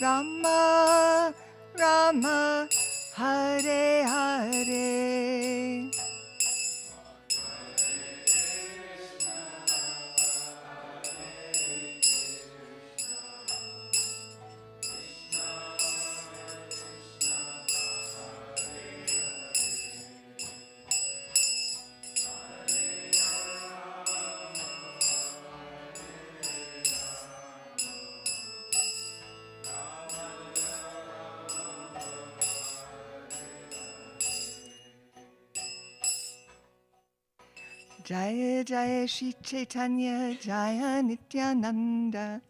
Rama Rama Hare Hare Jaya Jaya Shri Chaitanya Jaya Nityananda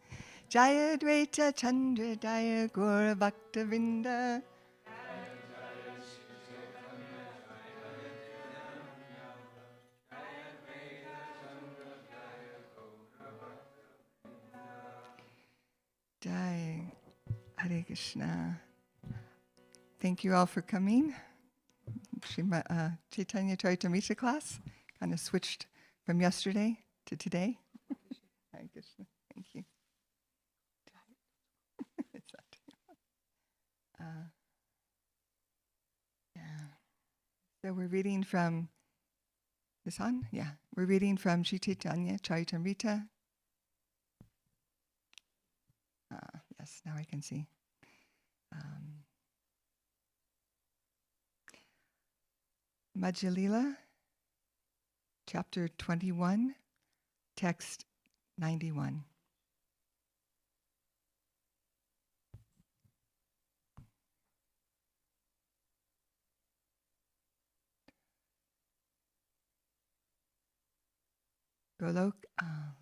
Jaya Dvaita Chandra Jaya Gaura Bhaktavinda Jai Hare Krishna. Thank you all for coming. Chaitanya Charitamrita class kind of switched from yesterday to today. Hare Krishna. Thank you. Yeah. So we're reading from this on? Yeah. We're reading from Sri Chaitanya Charitamrita. Yes, now I can see. Madhya Lila, chapter 21, text 91. Golok,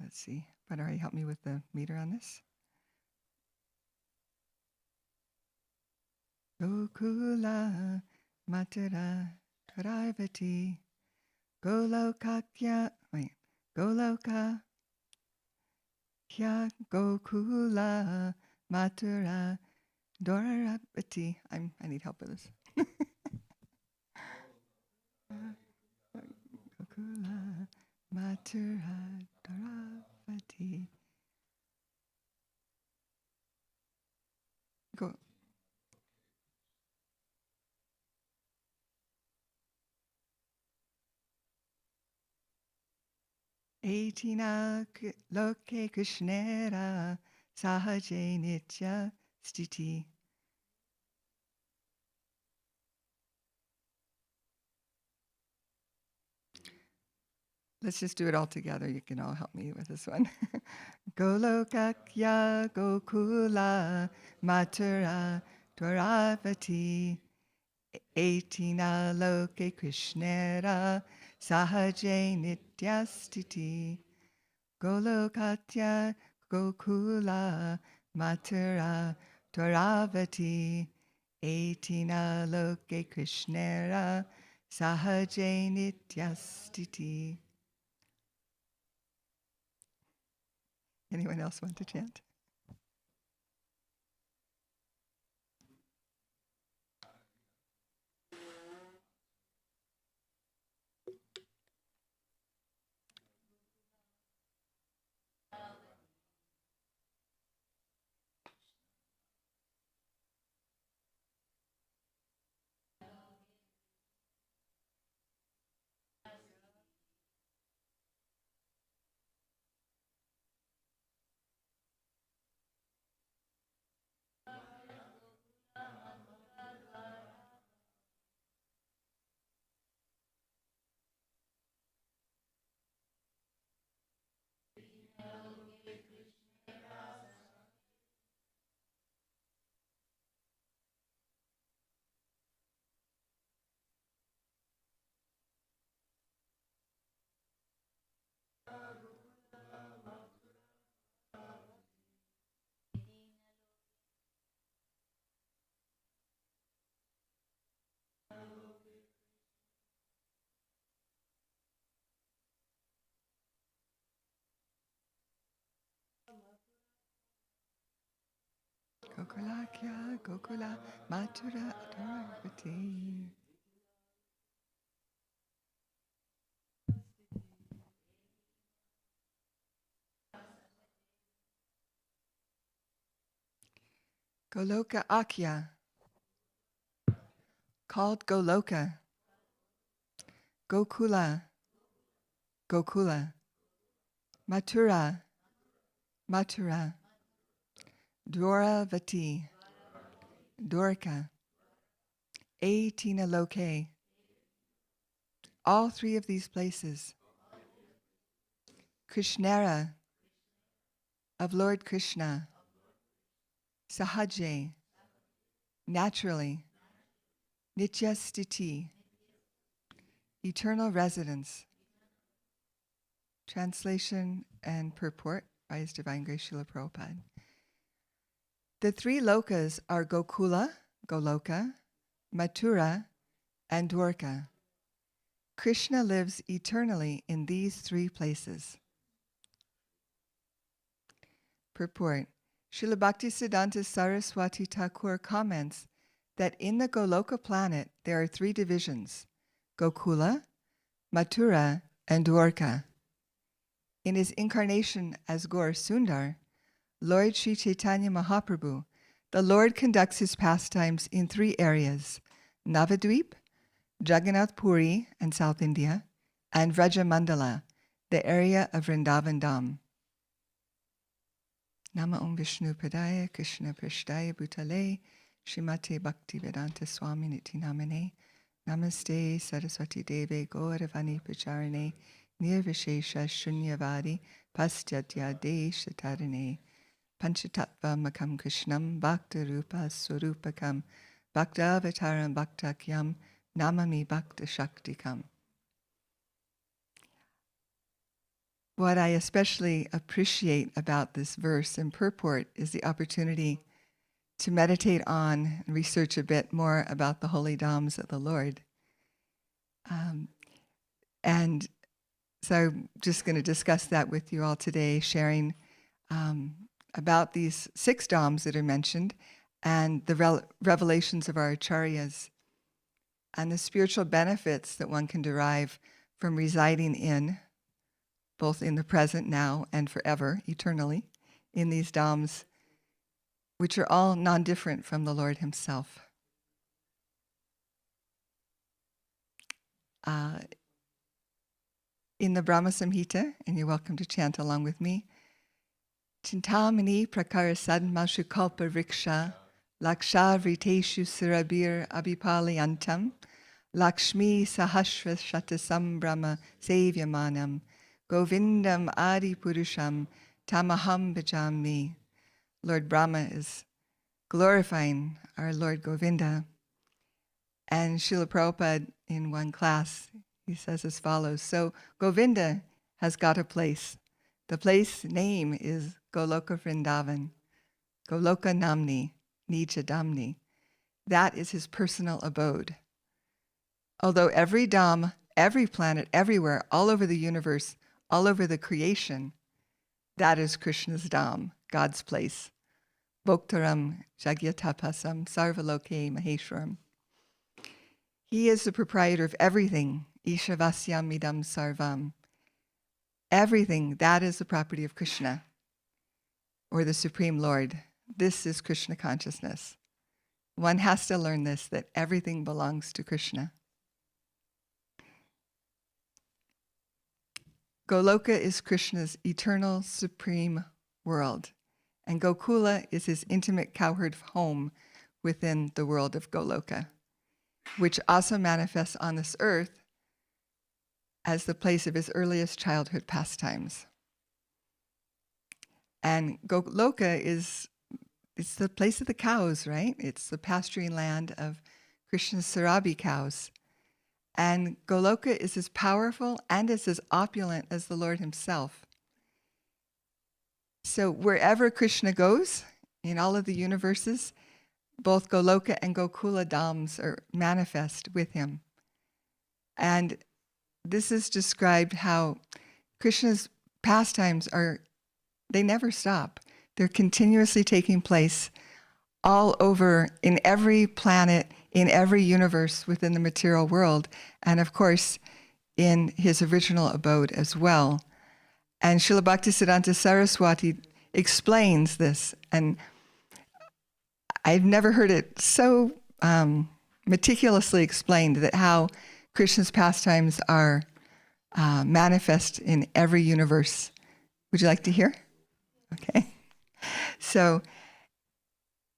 let's see. Bhattari, help me with the meter on this. Gokula Matara Parvati Golokakya Goloka Kya Gokula Mathura Dorabati. I need help with this. Gokula Mathura Dorabati. Go. Etina loke krishnera sahaje nitya stiti. Let's just do it all together. You can all help me with this one. Golokakya Gokula Mathura Dwaravati Etina loke krishnera sahaje nityastiti. Golokatya Gokula Mathura Dwaravati Etina loke krishnera sahaje nityastiti. Anyone else want to chant? Gokulakya Gokula Mathura Dwaravati. Goloka Akya, called Goloka, Gokula, Gokula, Mathura, Mathura, Dwaravati, Dwarka, Loke. All three of these places. Krishnera, of Lord Krishna. Sahaje, naturally. Nityastiti, eternal residence. Translation and purport by His Divine Grace Srila Prabhupada. The three lokas are Gokula, Goloka, Mathura, and Dwarka. Krishna lives eternally in these three places. Purport. Srila Bhaktisiddhanta Saraswati Thakur comments that in the Goloka planet there are three divisions, Gokula, Mathura, and Dwarka. In his incarnation as Gaur Sundar, Lord Sri Chaitanya Mahaprabhu, the Lord conducts his pastimes in three areas, Navadvip, Jagannath Puri and South India, and Vrajamandala, the area of Vrindavan Dham. Nama Om Vishnu Padaya Krishna Prishtaya Bhutale Srimate Bhaktivedanta Swami Niti Namane Namaste Saraswati Deve Gauravani Pacharane Nirvishesha Shunyavadi Pastyatya Deshatarane Panchatattva Makam Krishnam Bhakta Rupa Swarupakam Bhakta Avataram Bhaktakyam Namami Bhakta Shaktikam. What I especially appreciate about this verse and purport is the opportunity to meditate on and research a bit more about the holy dhams of the Lord. And so I'm just going to discuss that with you all today, sharing about these 6 dhams that are mentioned and the revelations of our acharyas and the spiritual benefits that one can derive from residing in, both in the present now and forever, eternally, in these dhams, which are all non-different from the Lord Himself. In the Brahma Samhita, and you're welcome to chant along with me, Chintamani prakara sadmashukalpa riksha laksha vriteshu surabir abhipalyantam lakshmi sahasra shatasam brahma sevyamanam Govindam Adi Purusham Tamaham Bhajami. Lord Brahma is glorifying our Lord Govinda. And Srila Prabhupada in one class, he says as follows, so Govinda has got a place. The place name is Goloka Vrindavan, Goloka Namni, Nija Damni. That is his personal abode. Although every dham, every planet, everywhere, all over the universe, all over the creation, that is Krishna's dham, God's place. Bhoktaram Jagyatapasam Sarvaloke Maheshwaram. He is the proprietor of everything. Ishavasyam idam sarvam. Everything, that is the property of Krishna, or the Supreme Lord. This is Krishna consciousness. One has to learn this, that everything belongs to Krishna. Goloka is Krishna's eternal supreme world, and Gokula is his intimate cowherd home within the world of Goloka, which also manifests on this earth as the place of his earliest childhood pastimes. And Goloka it's the place of the cows, right? It's the pasturing land of Krishna's Sarabi cows. And Goloka is as powerful and is as opulent as the Lord Himself. So wherever Krishna goes, in all of the universes, both Goloka and Gokula dhams are manifest with Him. And this is described how Krishna's pastimes they never stop. They're continuously taking place all over, in every planet, in every universe within the material world, and of course, in His original abode as well. And Srila Bhaktisiddhanta Saraswati explains this, and I've never heard it so meticulously explained, that how Krishna's pastimes are manifest in every universe. Would you like to hear? Okay. So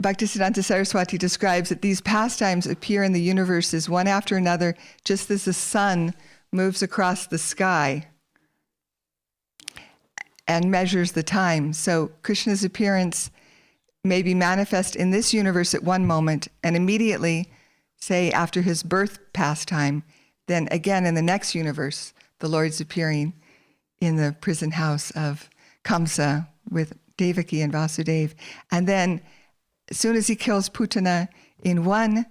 Bhaktisiddhanta Saraswati describes that these pastimes appear in the universes one after another, just as the sun moves across the sky and measures the time. So Krishna's appearance may be manifest in this universe at one moment, and immediately, say after his birth pastime, then again in the next universe, the Lord's appearing in the prison house of Kamsa with Devaki and Vasudeva. And then as soon as he kills Putana in one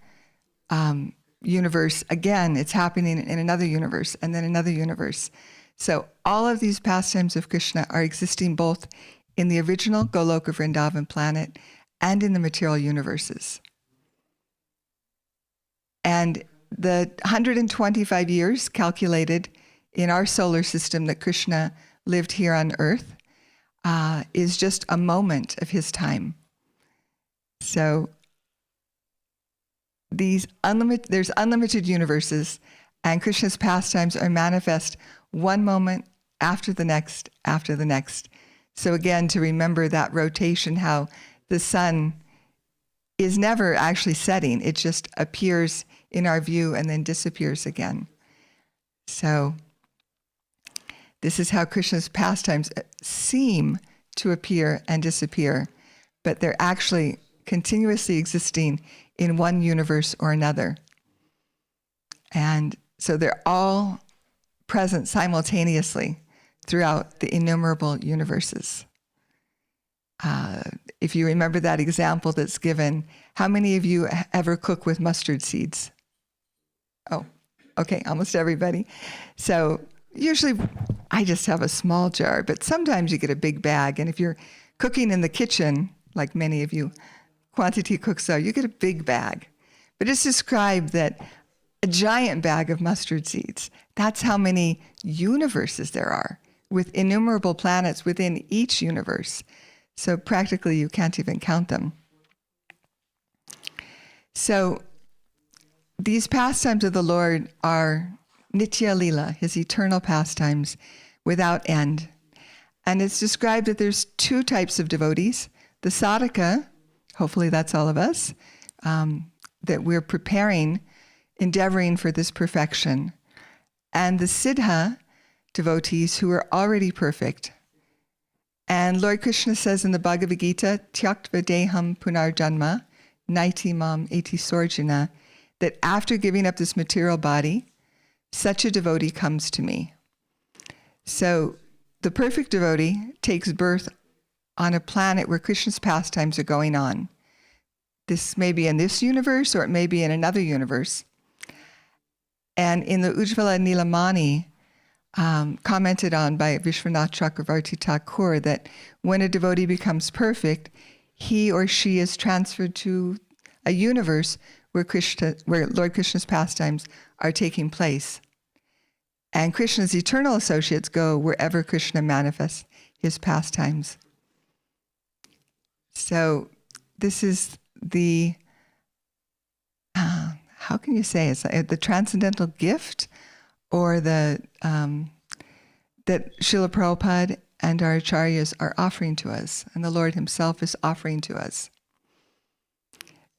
universe, again, it's happening in another universe, and then another universe. So all of these pastimes of Krishna are existing both in the original Goloka Vrindavan planet and in the material universes. And the 125 years calculated in our solar system that Krishna lived here on Earth is just a moment of his time. So there's unlimited universes, and Krishna's pastimes are manifest one moment after the next, after the next. So again, to remember that rotation, how the sun is never actually setting. It just appears in our view and then disappears again. So this is how Krishna's pastimes seem to appear and disappear, but they're actually continuously existing in one universe or another. And so they're all present simultaneously throughout the innumerable universes. If you remember that example that's given, how many of you ever cook with mustard seeds? Oh, okay, almost everybody. So usually I just have a small jar, but sometimes you get a big bag. And if you're cooking in the kitchen, like many of you quantity cooks are, you get a big bag. But it's described that a giant bag of mustard seeds, that's how many universes there are, with innumerable planets within each universe. So practically you can't even count them. So these pastimes of the Lord are Nitya Lila, his eternal pastimes without end. And it's described that there's two types of devotees. The sadhaka, hopefully that's all of us, that we're preparing, endeavoring for this perfection. And the siddha devotees who are already perfect. And Lord Krishna says in the Bhagavad Gita, Tyaktva deham punarjanma, naiti mam eti sorjana, that after giving up this material body, such a devotee comes to me. So the perfect devotee takes birth on a planet where Krishna's pastimes are going on. This may be in this universe, or it may be in another universe. And in the Ujjvala Nilamani, commented on by Vishwanath Chakravarti Thakur, that when a devotee becomes perfect, he or she is transferred to a universe where Lord Krishna's pastimes are taking place. And Krishna's eternal associates go wherever Krishna manifests his pastimes. So this is the, how can you say, it's the transcendental gift, or the that Srila Prabhupada and our acharyas are offering to us, and the Lord himself is offering to us.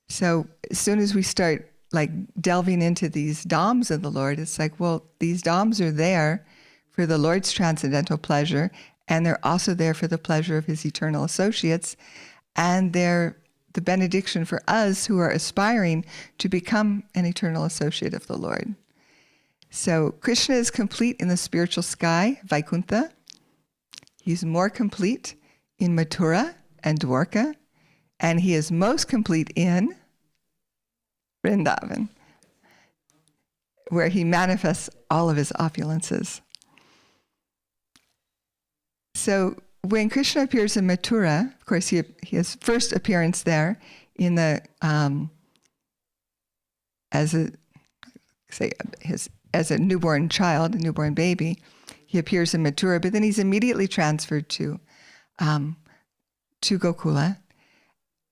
So as soon as we start like delving into these dhammas of the Lord, it's like, well, these dhammas are there for the Lord's transcendental pleasure, and they're also there for the pleasure of his eternal associates, and they're the benediction for us who are aspiring to become an eternal associate of the Lord. So Krishna is complete in the spiritual sky, Vaikuntha. He's more complete in Mathura and Dwarka, and he is most complete in Vrindavan, where he manifests all of his opulences. So when Krishna appears in Mathura, of course, his first appearance there in the as a newborn child, a newborn baby, he appears in Mathura, but then he's immediately transferred to Gokula.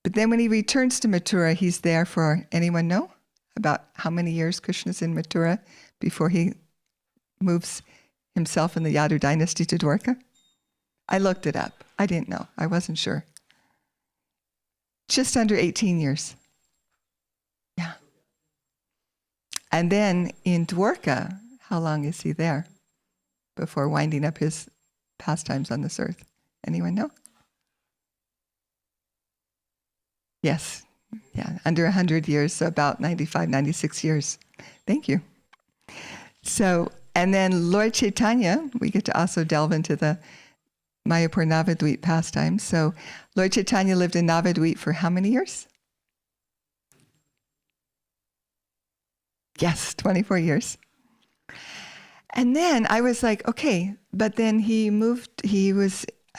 But then when he returns to Mathura, he's there for, anyone know about how many years Krishna's in Mathura before he moves himself in the Yadu dynasty to Dwarka? I looked it up. I didn't know. I wasn't sure. Just under 18 years. Yeah. And then in Dwarka, how long is he there before winding up his pastimes on this earth? Anyone know? Yes. Yeah, under 100 years, so about 95, 96 years. Thank you. So, and then Lord Chaitanya, we get to also delve into the Mayapur Navadvip pastimes. So Lord Chaitanya lived in Navadvip for how many years? Yes, 24 years. And then I was like, okay, but then he moved,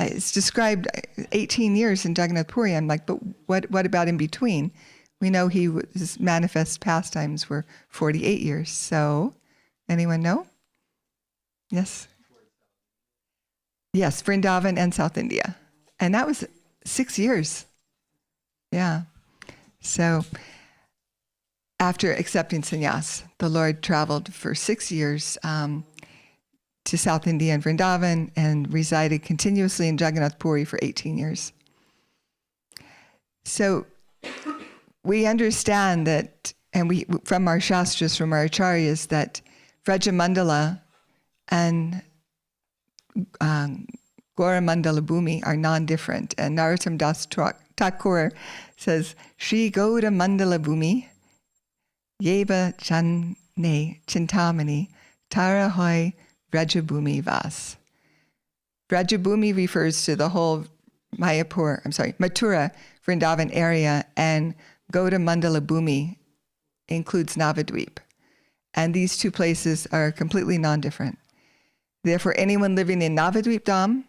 it's described 18 years in Jagannath Puri. I'm like, but what about in between? We know his manifest pastimes were 48 years. So, anyone know? Yes? Yes, Vrindavan and South India. And that was 6 years. Yeah. So, after accepting sannyas, the Lord traveled for 6 years to South India and Vrindavan and resided continuously in Jagannath Puri for 18 years. So we understand that, and we from our shastras, from our acharyas, that Vrajamandala and Gauramandala Bhumi are non-different. And Narottam Das Thakur says, Shri Gaura Mandala Bhumi Yeva Channe Chintamani Tara Hoy Vrajabhumi Vas. Vrajabhumi refers to the whole Mathura, Vrindavan area, and Gauda Mandala Bhumi includes Navadvip. And these two places are completely non-different. Therefore, anyone living in Navadvip Dham,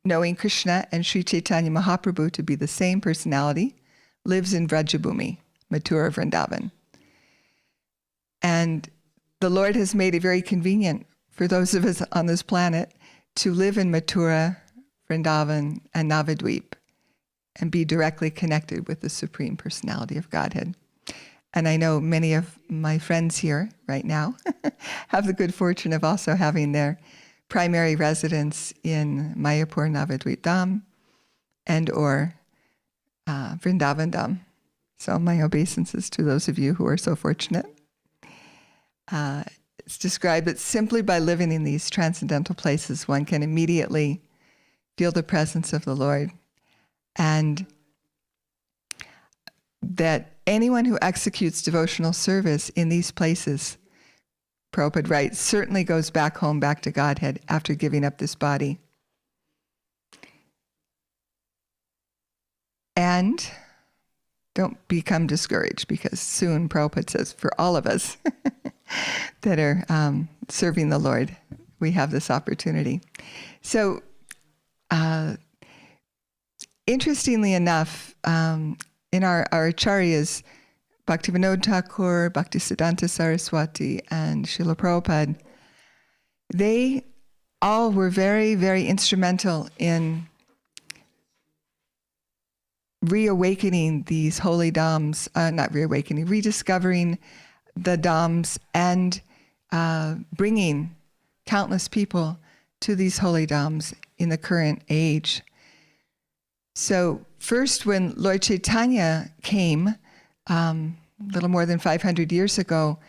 knowing Krishna and Sri Chaitanya Mahaprabhu to be the same personality, lives in Vrajabhumi, Mathura, Vrindavan. And the Lord has made it very convenient for those of us on this planet to live in Mathura, Vrindavan, and Navadvip and be directly connected with the Supreme Personality of Godhead. And I know many of my friends here right now have the good fortune of also having their primary residence in Mayapur Navadvip Dham and or Vrindavan Dham. So my obeisances to those of you who are so fortunate. It's described that simply by living in these transcendental places, one can immediately feel the presence of the Lord. And that anyone who executes devotional service in these places, Prabhupada writes, certainly goes back home, back to Godhead after giving up this body. And don't become discouraged, because soon, Prabhupada says, for all of us that are serving the Lord, we have this opportunity. So, interestingly enough, in our acharyas, Bhaktivinoda Thakur, Bhaktisiddhanta Saraswati, and Srila Prabhupada, they all were very, very instrumental in reawakening these holy dhams, rediscovering the dhams and bringing countless people to these holy dhams in the current age. So first, when Lord Chaitanya came, a little more than 500 years ago,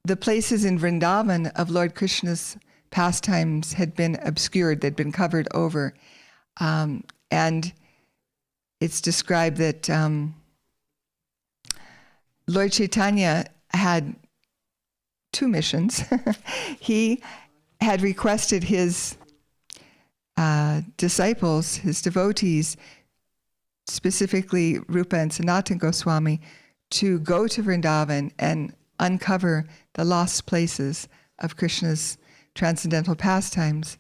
the places in Vrindavan of Lord Krishna's pastimes had been obscured, they'd been covered over. And it's described that Lord Chaitanya had two missions. He had requested his disciples, his devotees, specifically Rupa and Sanatana Goswami, to go to Vrindavan and uncover the lost places of Krishna's transcendental pastimes.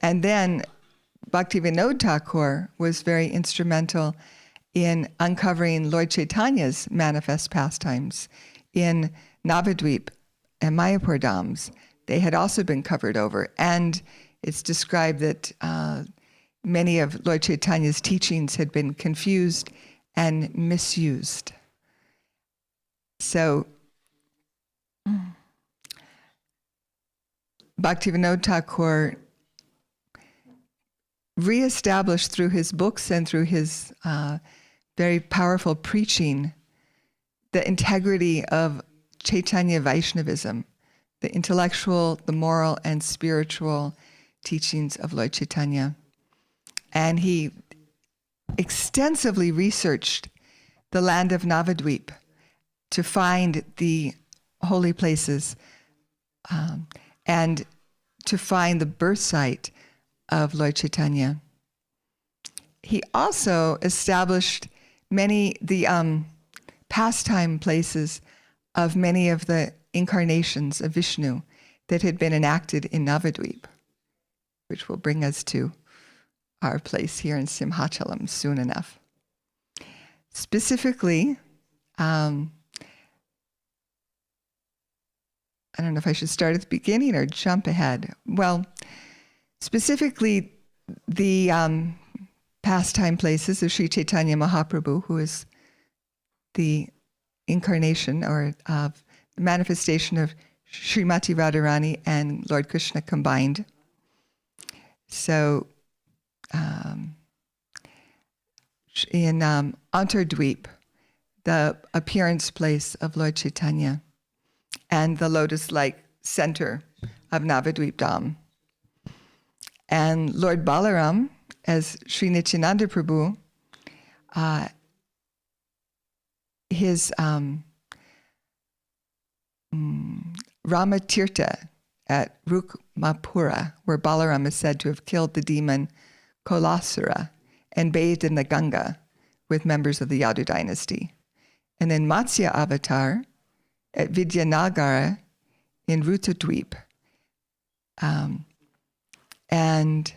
And then Bhaktivinoda Thakur was very instrumental in uncovering Lord Chaitanya's manifest pastimes in Navadvip and Mayapur dhams. They had also been covered over. And it's described that many of Lord Chaitanya's teachings had been confused and misused. So Bhaktivinoda Thakur reestablished through his books and through his very powerful preaching the integrity of Chaitanya Vaishnavism, the intellectual, the moral, and spiritual teachings of Lord Chaitanya. And he extensively researched the land of Navadvip to find the holy places and to find the birth site of Lord Chaitanya. He also established the pastime places of many of the incarnations of Vishnu that had been enacted in Navadvip, which will bring us to our place here in Simhachalam soon enough. Specifically, I don't know if I should start at the beginning or jump ahead. Well, specifically, the pastime places of Sri Chaitanya Mahaprabhu, who is the incarnation or manifestation of Srimati Radharani and Lord Krishna combined. So, in Antardvip, the appearance place of Lord Chaitanya, and the lotus-like center of Navadvip Dham. And Lord Balaram, as Sri Nityananda Prabhu, his Ramatirtha at Rukmapura, where Balaram is said to have killed the demon Kolasura and bathed in the Ganga with members of the Yadu dynasty. And then Matsya Avatar at Vidyanagara in Rutadvip. And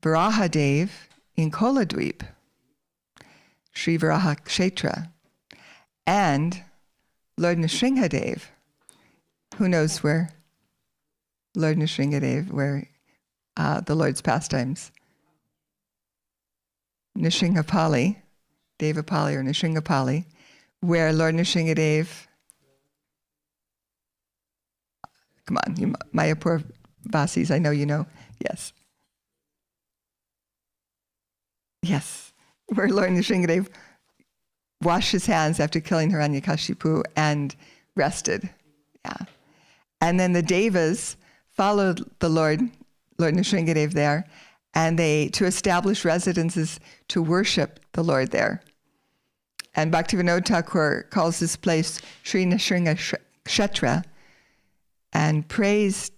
Varahadev in Koladvip, Sri Varaha Kshetra. And Lord Nrsimhadev, who knows where Lord Nrsimhadev, where the Lord's pastimes. Nrsimhapali, Devapali or Nrsimhapali, where Lord Nrsimhadev, come on, you Mayapur Vasis, I know you know, yes. Yes, where Lord Nrsimhadev washed his hands after killing Hiranyakashipu and rested. Yeah. And then the Devas followed the Lord Nrsimhadev there, and to establish residences to worship the Lord there. And Bhaktivinoda Thakur calls this place Sri Nrsimha Kshetra and prays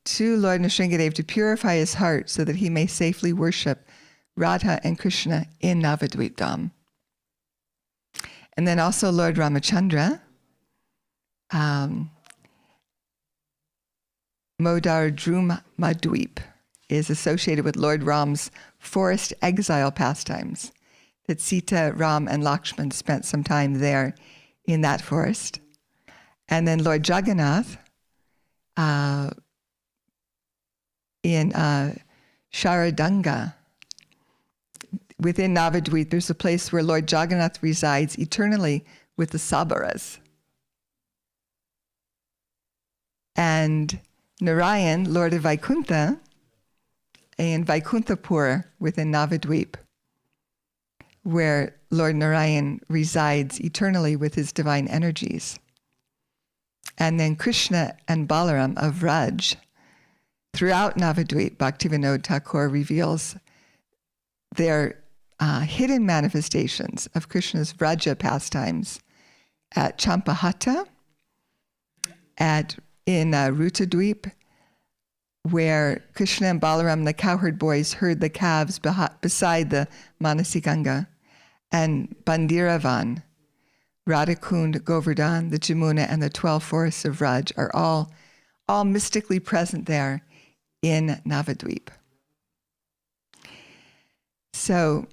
to Lord Nrsimhadev to purify his heart so that he may safely worship Radha and Krishna in Navadvip Dham. And then also Lord Ramachandra, Modar Drumadvip is associated with Lord Ram's forest exile pastimes, that Sita, Ram, and Lakshman spent some time there in that forest. And then Lord Jagannath in Sharadanga. Within Navadvip, there's a place where Lord Jagannath resides eternally with the Sabaras. And Narayan, Lord of Vaikuntha, in Vaikunthapur within Navadvip, where Lord Narayan resides eternally with his divine energies. And then Krishna and Balaram of Vraj. Throughout Navadvip, Bhaktivinoda Thakur reveals their hidden manifestations of Krishna's Vraja pastimes at Champahatta, in Rutadvip, where Krishna and Balaram, the cowherd boys, herd the calves beside the Manasiganga, and Bandiravan, Radhakund, Govardhan, the Jamuna, and the 12 forests of Vraj are all mystically present there in Navadvip. So,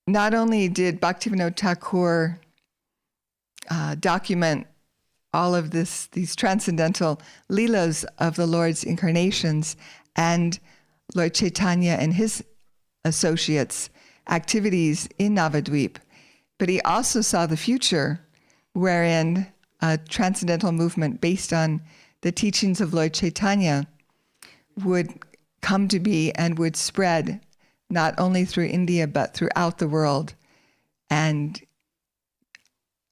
not only did Bhaktivinoda Thakur document all of these transcendental leelas of the Lord's incarnations and Lord Chaitanya and his associates' activities in Navadvip. But he also saw the future, wherein a transcendental movement based on the teachings of Lord Chaitanya would come to be and would spread not only through India, but throughout the world. And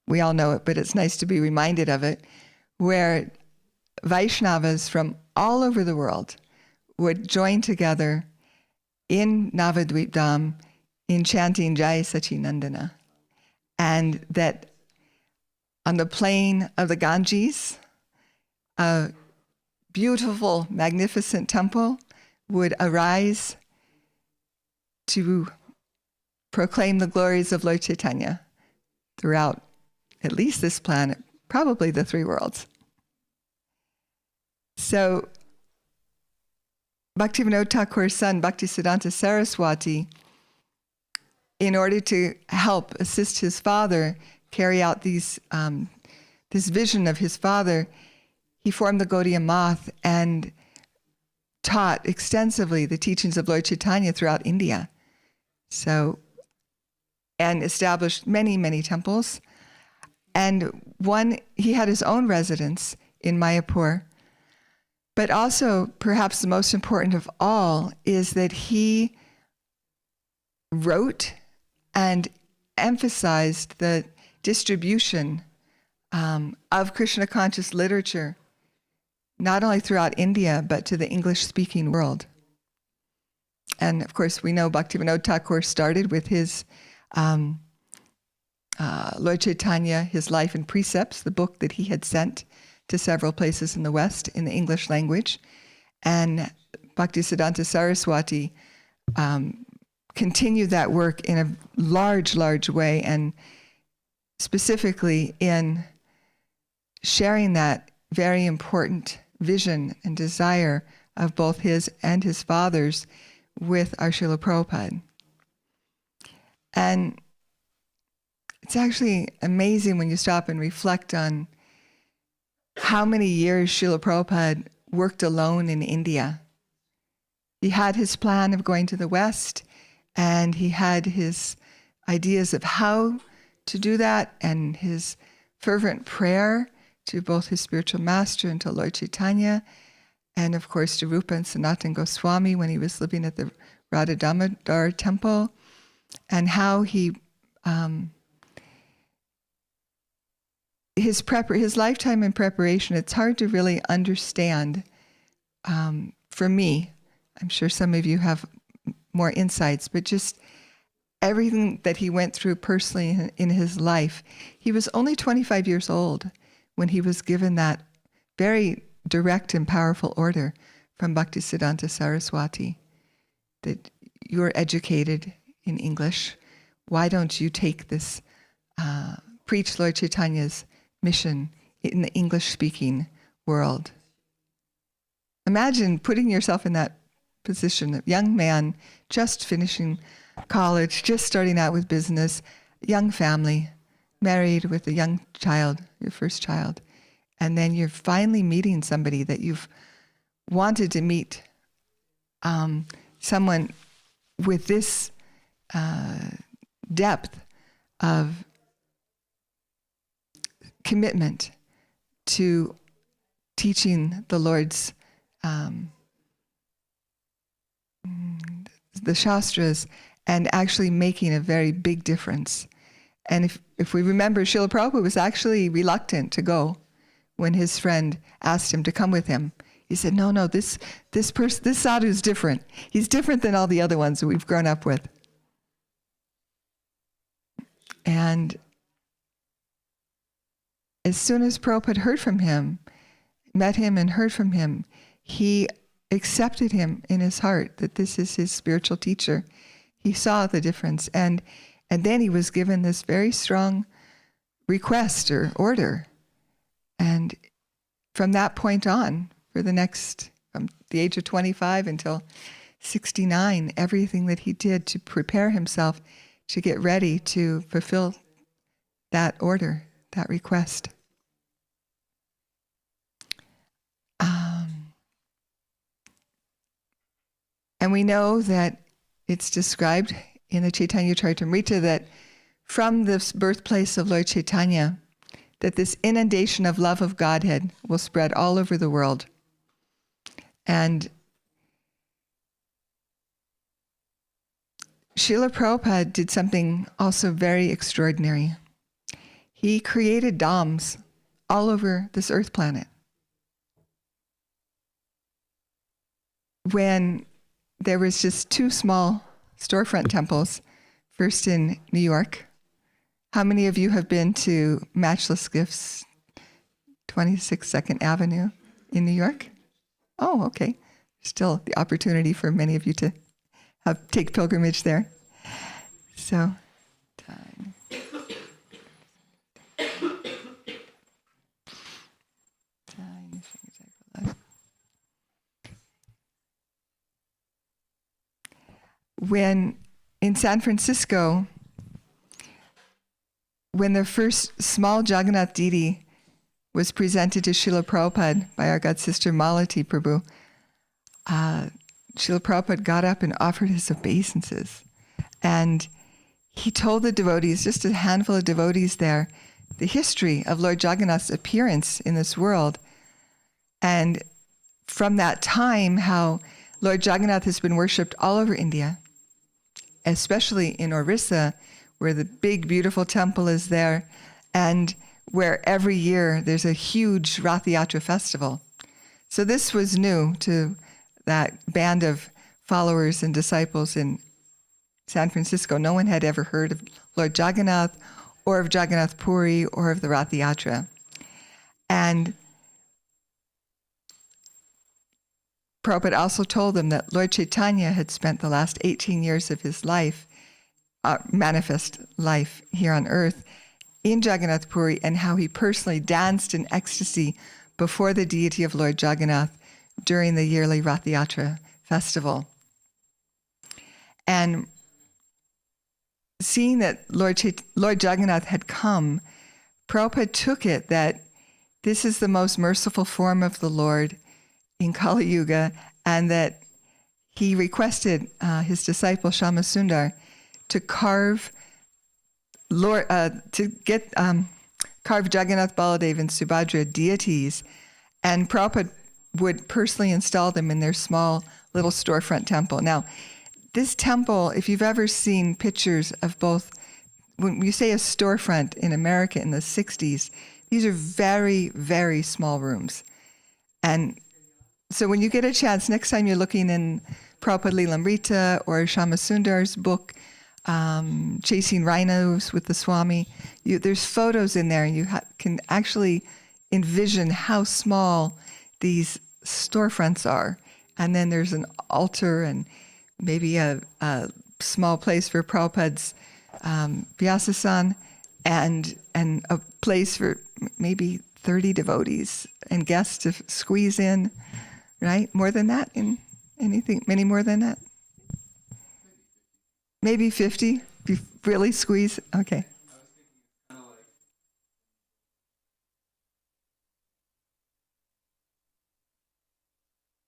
we all know it, but it's nice to be reminded of it, where Vaishnavas from all over the world would join together in Navadvip Dham in chanting Jai Sachinandana. And that on the plain of the Ganges, a beautiful, magnificent temple would arise to proclaim the glories of Lord Chaitanya throughout at least this planet, probably the three worlds. So Bhaktivinoda Thakur's son, Bhaktisiddhanta Saraswati, in order to help assist his father carry out this vision of his father, he formed the Gaudiya Math and taught extensively the teachings of Lord Chaitanya throughout India. So, and established many, many temples. And he had his own residence in Mayapur. But also, perhaps the most important of all, is that he wrote and emphasized the distribution of Krishna conscious literature, not only throughout India, but to the English-speaking world. And of course, we know Bhaktivinoda Thakur started with his Lord Chaitanya, His Life and Precepts, the book that he had sent to several places in the West in the English language. And Bhaktisiddhanta Saraswati continued that work in a large, large way, and specifically in sharing that very important vision and desire of both his and his father's with our Srila Prabhupada. And it's actually amazing when you stop and reflect on how many years Srila Prabhupada worked alone in India. He had his plan of going to the West, and he had his ideas of how to do that, and his fervent prayer to both his spiritual master and to Lord Chaitanya, and of course to Rupa and Sanatana Goswami when he was living at the Radha Damodar temple, and how he his lifetime in preparation. It's hard to really understand for me. I'm sure some of you have more insights, but just everything that he went through personally in his life. He was only 25 years old when he was given that very direct and powerful order from Bhaktisiddhanta Saraswati that you're educated in English. Why don't you take this, preach Lord Chaitanya's mission in the English-speaking world? Imagine putting yourself in that position, a young man just finishing college, just starting out with business, young family, married with a young child, your first child, and then you're finally meeting somebody that you've wanted to meet, someone with this depth of commitment to teaching the Lord's the Shastras, and actually making a very big difference. And if we remember, Srila Prabhupada was actually reluctant to go when his friend asked him to come with him. He said, no, this sadhu is different. He's different than all the other ones that we've grown up with. And as soon as Prabhupada heard from him, met him and heard from him, he accepted him in his heart that this is his spiritual teacher. He saw the difference. And then he was given this very strong request or order. And from that point on, for the next, from the age of 25 until 69, everything that he did to prepare himself to get ready to fulfill that order, that request. And we know that it's described in the Chaitanya Charitamrita that from this birthplace of Lord Chaitanya, that this inundation of love of Godhead will spread all over the world. And Srila Prabhupada did something also very extraordinary. He created dhams all over this earth planet. When there was just 2 small storefront temples, first in New York. How many of you have been to Matchless Gifts, 26 2nd Avenue in New York? Oh, okay. Still the opportunity for many of you to take pilgrimage there. So, time. When in San Francisco, when the first small Jagannath deity was presented to Srila Prabhupada by our God Sister Malati Prabhu, Srila Prabhupada got up and offered his obeisances. And he told the devotees, just a handful of devotees there, the history of Lord Jagannath's appearance in this world. And from that time, how Lord Jagannath has been worshipped all over India, especially in Orissa, where the big, beautiful temple is there, and where every year there's a huge Rath Yatra festival. So this was new to that band of followers and disciples in San Francisco. No one had ever heard of Lord Jagannath or of Jagannath Puri or of the Rath Yatra. And Prabhupada also told them that Lord Chaitanya had spent the last 18 years of his life, manifest life here on earth, in Jagannath Puri, and how he personally danced in ecstasy before the deity of Lord Jagannath during the yearly Rath Yatra festival. And seeing that Lord Jagannath had come, Prabhupada took it that this is the most merciful form of the Lord in Kali Yuga, and that he requested his disciple Shama Sundar to carve carve Jagannath, Baladev, and Subhadra deities, and Prabhupada would personally install them in their small little storefront temple. Now, this temple, if you've ever seen pictures of both, when you say a storefront in America in the 60s, these are very, very small rooms. And so when you get a chance, next time you're looking in Prabhupada Lilamrita or Shama Sundar's book, Chasing Rhinos with the Swami, there's photos in there, and you can actually envision how small these storefronts are. And then there's an altar and maybe a small place for Prabhupada's Vyasasan, and a place for maybe 30 devotees and guests to squeeze in, right? More than that in anything, many more than that? Maybe 50, if you really squeeze, okay.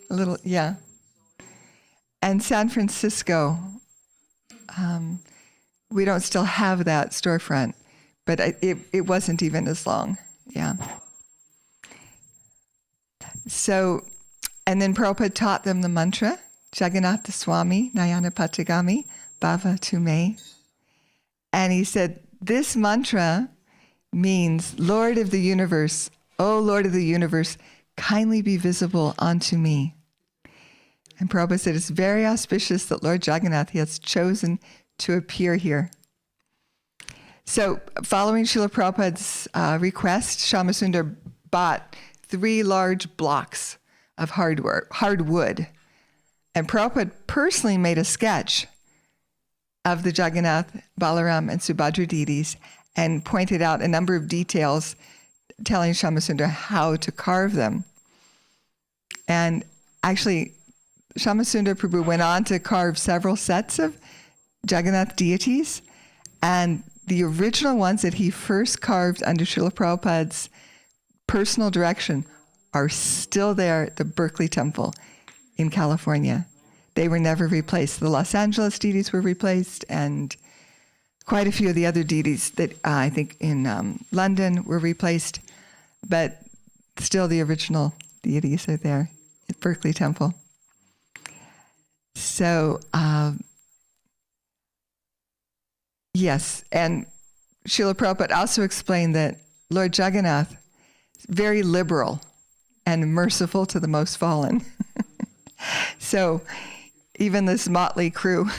A little, yeah. And San Francisco, we don't still have that storefront, but it wasn't even as long, yeah. So, and then Prabhupada taught them the mantra, Jagannatha Swami, Nayana Patagami, Bhava Tume. And he said, this mantra means, Lord of the universe, O Lord of the universe, kindly be visible unto me. And Prabhupada said, it's very auspicious that Lord Jagannath has chosen to appear here. So following Srila Prabhupada's request, Shama Sundar bought 3 large blocks of hard wood. And Prabhupada personally made a sketch of the Jagannath, Balaram, and Subhadra deities and pointed out a number of details telling Shama Sundar how to carve them. And actually, Shama Sundar Prabhu went on to carve several sets of Jagannath deities, and the original ones that he first carved under Srila Prabhupada's personal direction are still there at the Berkeley Temple in California. they were never replaced. The Los Angeles deities were replaced, and quite a few of the other deities that I think in London were replaced, but still the original deities are there at Berkeley Temple. So, yes, and Srila Prabhupada also explained that Lord Jagannath is very liberal and merciful to the most fallen. So even this motley crew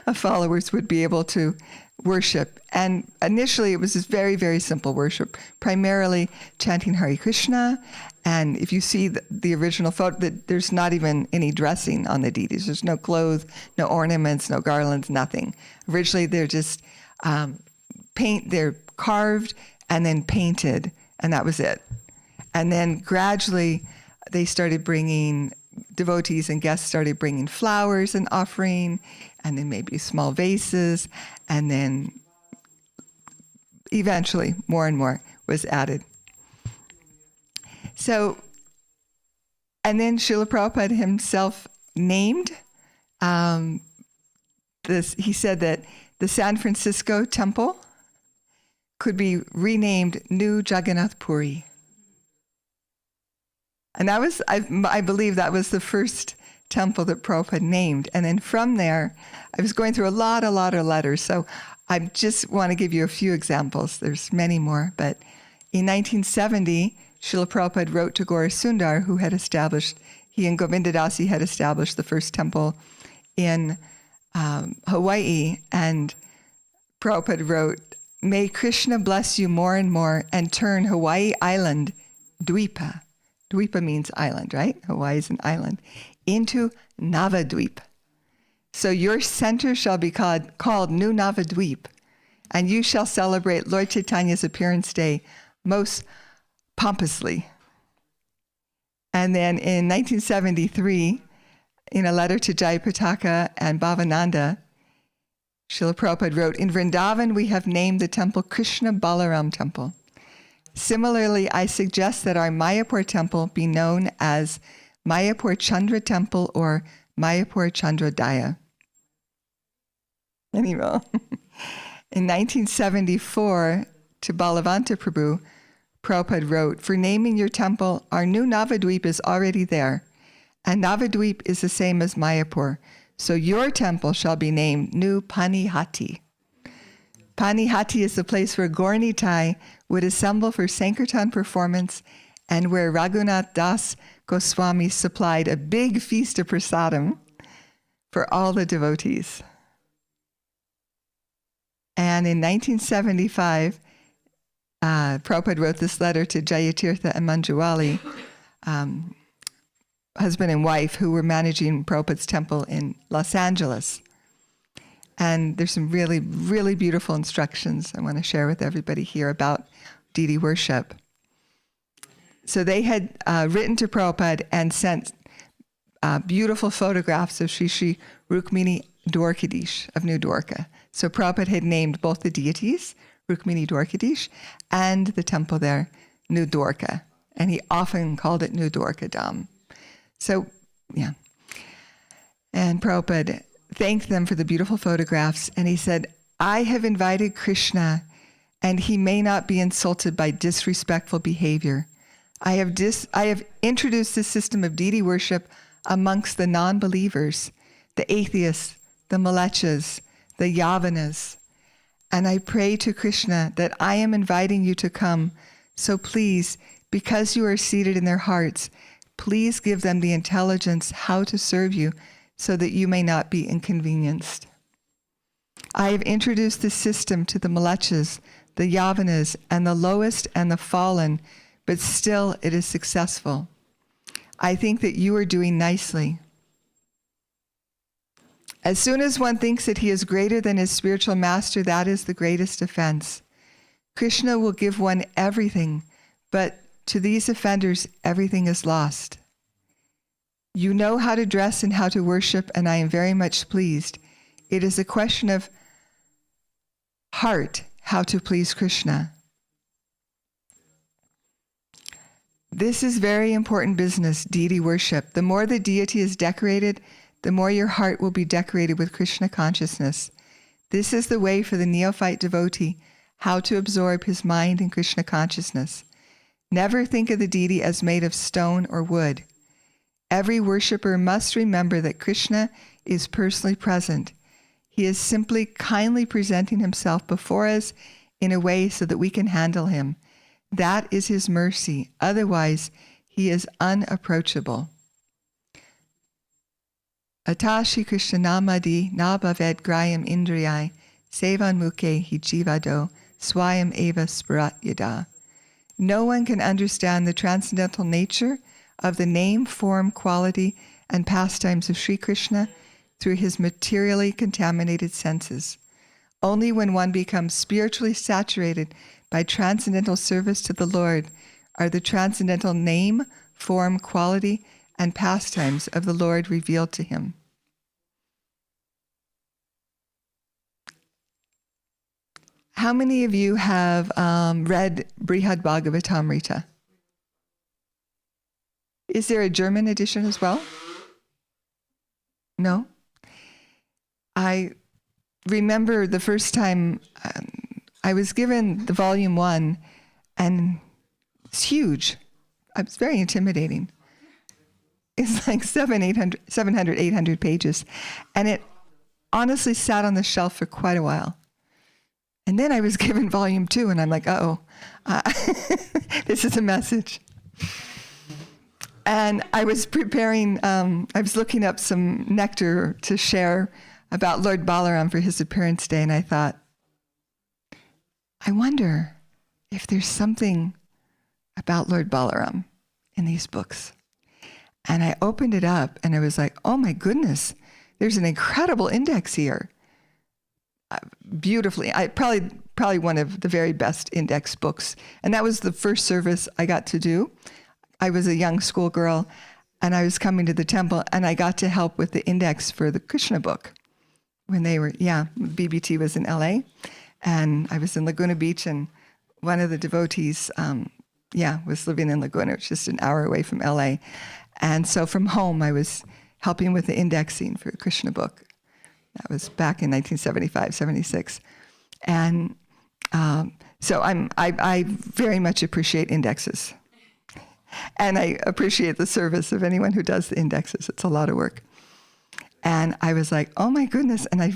of followers would be able to worship. And initially it was this very, very simple worship, primarily chanting Hare Krishna. And if you see the original photo, there's not even any dressing on the deities. There's no clothes, no ornaments, no garlands, nothing. Originally they're just they're carved and then painted, and that was it. And then gradually they started bringing, devotees and guests started bringing flowers and offering, and then maybe small vases, and then eventually more and more was added. So, and then Srila Prabhupada himself named this. He said that the San Francisco temple could be renamed New Jagannath Puri. And that was, I believe that was the first temple that Prabhupada named. And then from there, I was going through a lot of letters. So I just want to give you a few examples. There's many more. But in 1970, Srila Prabhupada wrote to Gaura Sundar, who had established, he and Govinda Dasi had established the first temple in Hawaii. And Prabhupada wrote, "May Krishna bless you more and more and turn Hawaii Island, Dvipa," Dvipa means island, right? Hawaii is an island, "into Navadvip. So your center shall be called New Navadvip, and you shall celebrate Lord Chaitanya's appearance day most pompously." And then in 1973, in a letter to Jayapataka and Bhavananda, Srila Prabhupada wrote, "In Vrindavan, we have named the temple Krishna Balaram Temple. Similarly, I suggest that our Mayapur temple be known as Mayapur Chandra Temple or Mayapur Chandra Daya." Anyway, in 1974, to Balavanta Prabhu, Prabhupada wrote, "For naming your temple, our new Navadvip is already there, and Navadvip is the same as Mayapur. So your temple shall be named New Panihati." Panihati is the place where Gauranitai would assemble for Sankirtan performance and where Raghunath Das Goswami supplied a big feast of prasadam for all the devotees. And in 1975, Prabhupada wrote this letter to Jayatirtha and Manjuwali, husband and wife, who were managing Prabhupada's temple in Los Angeles. And there's some really, really beautiful instructions I want to share with everybody here about deity worship. So they had written to Prabhupada and sent beautiful photographs of Sri Sri Rukmini Dwarkadish of New Dwarka. So Prabhupada had named both the deities, Rukmini Dwarkadish, and the temple there, New Dwarka. And he often called it New Dwarka Dham. So, yeah. And Prabhupada thanked them for the beautiful photographs, and he said, "I have invited Krishna, and he may not be insulted by disrespectful behavior. I have introduced this system of deity worship amongst the non-believers, the atheists, the malechas, the yavanas, and I pray to Krishna that I am inviting you to come. So please, because you are seated in their hearts, please give them the intelligence how to serve you so that you may not be inconvenienced. I have introduced this system to the malechas, the yavanas, and the lowest and the fallen, but still it is successful. I think that you are doing nicely. As soon as one thinks that he is greater than his spiritual master, that is the greatest offense. Krishna will give one everything, but to these offenders, everything is lost. You know how to dress and how to worship, and I am very much pleased. It is a question of heart, how to please Krishna. This is very important business, deity worship. The more the deity is decorated, the more your heart will be decorated with Krishna consciousness. This is the way for the neophyte devotee, how to absorb his mind in Krishna consciousness. Never think of the deity as made of stone or wood. Every worshipper must remember that Krishna is personally present. He is simply kindly presenting himself before us in a way so that we can handle him. That is his mercy. Otherwise, he is unapproachable. Atashi Krishnamadi nabhaved grayam indriyai sevan mukhe hi jivado swayam eva sparat yada. No one can understand the transcendental nature of the name, form, quality, and pastimes of Sri Krishna through his materially contaminated senses. Only when one becomes spiritually saturated by transcendental service to the Lord are the transcendental name, form, quality, and pastimes of the Lord revealed to him. How many of you have read Srimad-Bhagavatam, Rita? Is there a German edition as well? No? I remember the first time I was given the volume 1, and it's huge. It was very intimidating. It's like 700, 800 pages. And it honestly sat on the shelf for quite a while. And then I was given volume 2, and I'm like, this is a message. And I was preparing, I was looking up some nectar to share about Lord Balaram for his appearance day, and I thought, I wonder if there's something about Lord Balaram in these books. And I opened it up, and I was like, oh my goodness, there's an incredible index here. Beautifully, probably one of the very best index books. And that was the first service I got to do. I was a young schoolgirl, and I was coming to the temple, and I got to help with the index for the Krishna book. When they were, BBT was in LA, and I was in Laguna Beach, and one of the devotees, was living in Laguna, which is just an hour away from LA. And so from home, I was helping with the indexing for the Krishna book. That was back in 1975, 76. And so I very much appreciate indexes. And I appreciate the service of anyone who does the indexes. It's a lot of work. And I was like, oh my goodness. And I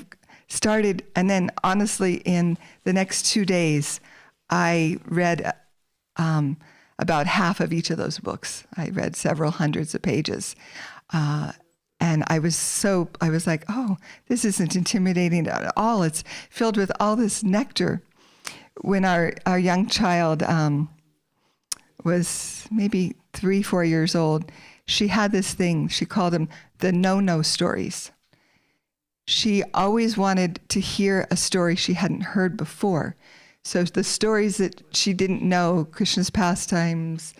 started, and then honestly, in the next 2 days, I read about half of each of those books. I read several hundreds of pages. And I was like, oh, this isn't intimidating at all. It's filled with all this nectar. When our young child was maybe 3-4 years old, she had this thing, she called them the no-no stories. She always wanted to hear a story she hadn't heard before. So the stories that she didn't know, Krishna's pastimes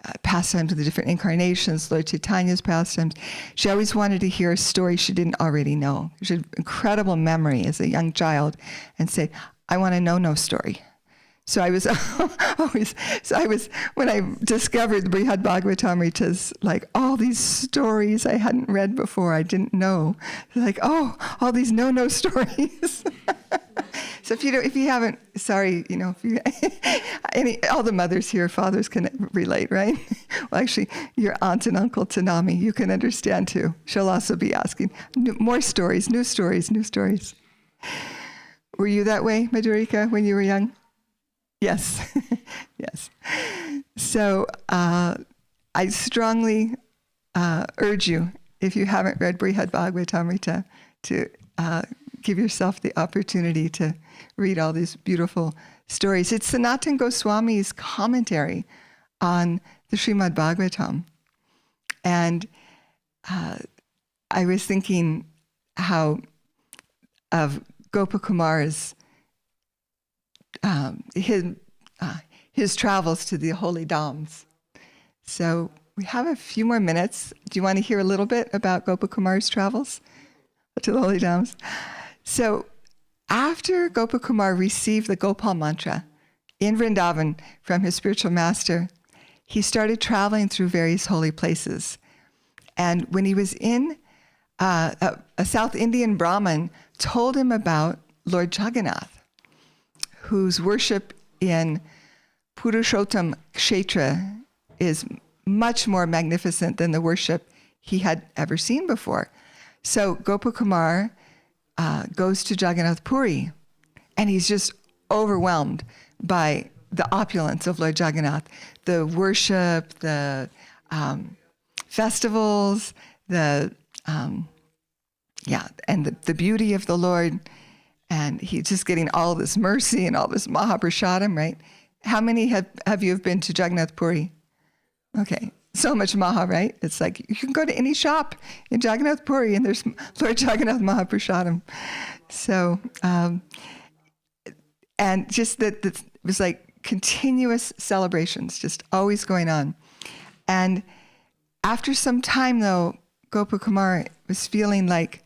of the different incarnations, Lord Chaitanya's pastimes, she always wanted to hear a story she didn't already know. She had incredible memory as a young child and say, I want a no-no story. So I was when I discovered the Srimad-Bhagavatam, like all these stories I hadn't read before, I didn't know. Like, oh, all these no-no stories. So if you haven't, sorry, all the mothers here, fathers can relate, right? Well, actually, your aunt and uncle Tanami, you can understand too. She'll also be asking more stories, new stories, new stories. Were you that way, Madhurika, when you were young? Yes, yes. So I strongly urge you, if you haven't read Srimad-Bhagavatam, to give yourself the opportunity to read all these beautiful stories. It's Sanatana Goswami's commentary on the Srimad-Bhagavatam. And I was thinking how of Gopakumar's his travels to the holy dhams. So we have a few more minutes. Do you want to hear a little bit about Gopakumar's travels to the holy dhams? So after Gopakumar received the Gopal mantra in Vrindavan from his spiritual master, he started traveling through various holy places. And when he was in a South Indian Brahmin told him about Lord Jagannath, whose worship in Purushottam Kshetra is much more magnificent than the worship he had ever seen before. So Gopakumar goes to Jagannath Puri, and he's just overwhelmed by the opulence of Lord Jagannath, the worship, the festivals, and the beauty of the Lord. And he's just getting all this mercy and all this Mahaprasadam, right? How many have you been to Jagannath Puri? Okay, so much Maha, right? It's like you can go to any shop in Jagannath Puri and there's Lord Jagannath Mahaprasadam. So, and just that it was like continuous celebrations, just always going on. And after some time, though, Gopakumar was feeling like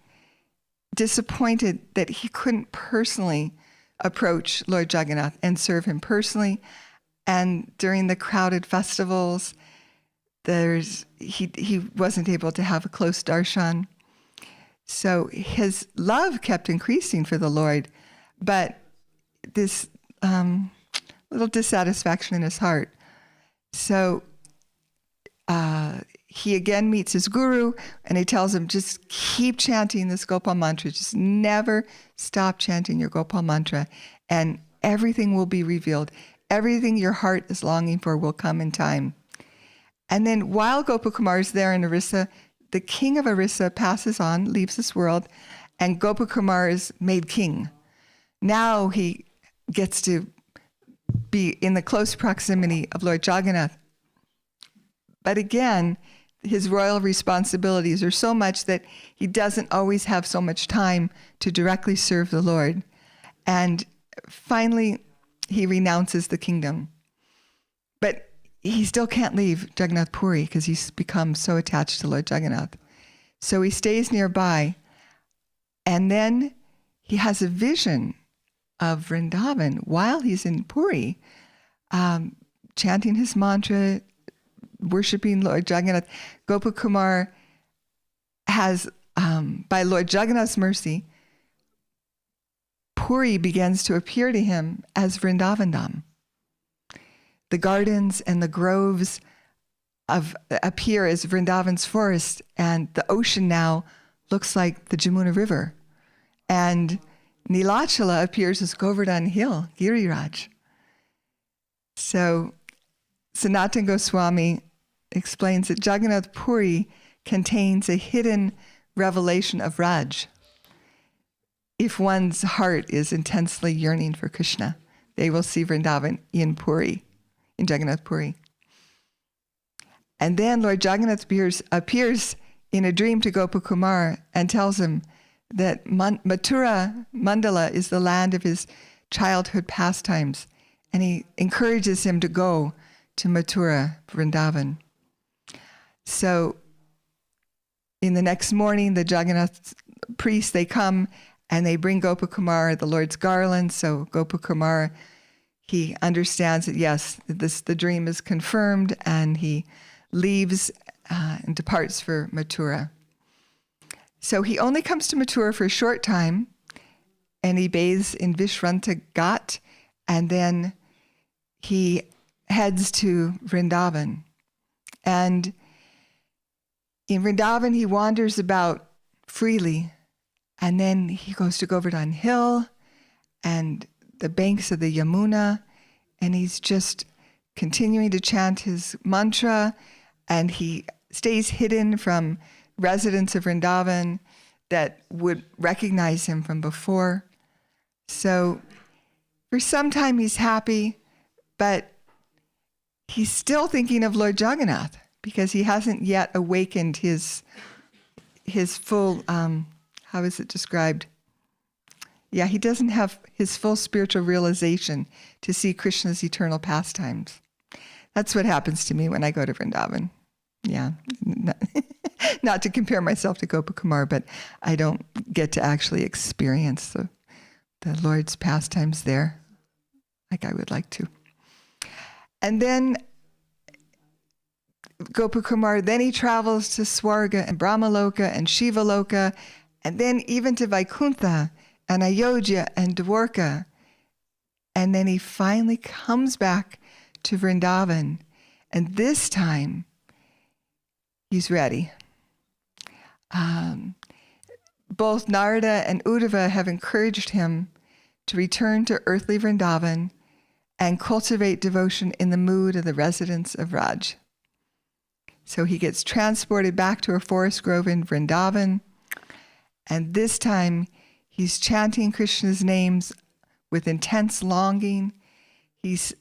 disappointed that he couldn't personally approach Lord Jagannath and serve him personally. And during the crowded festivals, he wasn't able to have a close darshan. So his love kept increasing for the Lord, but this little dissatisfaction in his heart. So he again meets his guru, and he tells him, just keep chanting this Gopal mantra. Just never stop chanting your Gopal mantra, and everything will be revealed. Everything your heart is longing for will come in time. And then while Gopakumar is there in Orissa, the king of Orissa passes on, leaves this world, and Gopakumar is made king. Now he gets to be in the close proximity of Lord Jagannath. But again, his royal responsibilities are so much that he doesn't always have so much time to directly serve the Lord. And finally, he renounces the kingdom. But he still can't leave Jagannath Puri because he's become so attached to Lord Jagannath. So he stays nearby. And then he has a vision of Vrindavan while he's in Puri, chanting his mantra, worshipping Lord Jagannath. Gopakumar has, by Lord Jagannath's mercy, Puri begins to appear to him as Vrindavandam. The gardens and the groves appear as Vrindavan's forest, and the ocean now looks like the Jamuna River. And Nilachala appears as Govardhan Hill, Giriraj. So Sanatana Goswami explains that Jagannath Puri contains a hidden revelation of Raj. If one's heart is intensely yearning for Krishna, they will see Vrindavan in Puri, in Jagannath Puri. And then Lord Jagannath appears in a dream to Gopakumar and tells him that Mathura Mandala is the land of his childhood pastimes, and he encourages him to go to Mathura, Vrindavan. So in the next morning, the Jagannath priests, they come and they bring Gopakumar the Lord's garland. So Gopakumar, he understands that, yes, the dream is confirmed, and he leaves and departs for Mathura. So he only comes to Mathura for a short time, and he bathes in Vishranta Ghat, and then he heads to Vrindavan. And in Vrindavan, he wanders about freely, and then he goes to Govardhan Hill and the banks of the Yamuna, and he's just continuing to chant his mantra, and he stays hidden from residents of Vrindavan that would recognize him from before. So for some time he's happy, but he's still thinking of Lord Jagannath because he hasn't yet awakened his full, how is it described? Yeah, he doesn't have his full spiritual realization to see Krishna's eternal pastimes. That's what happens to me when I go to Vrindavan. Yeah, not to compare myself to Gopakumar, but I don't get to actually experience the Lord's pastimes there like I would like to. And then Gopakumar, then he travels to Swarga and Brahmaloka and Shivaloka, and then even to Vaikuntha and Ayodhya and Dwarka. And then he finally comes back to Vrindavan. And this time, he's ready. Both Narada and Uddhava have encouraged him to return to earthly Vrindavan and cultivate devotion in the mood of the residents of Raj. So he gets transported back to a forest grove in Vrindavan, and this time he's chanting Krishna's names with intense longing. He's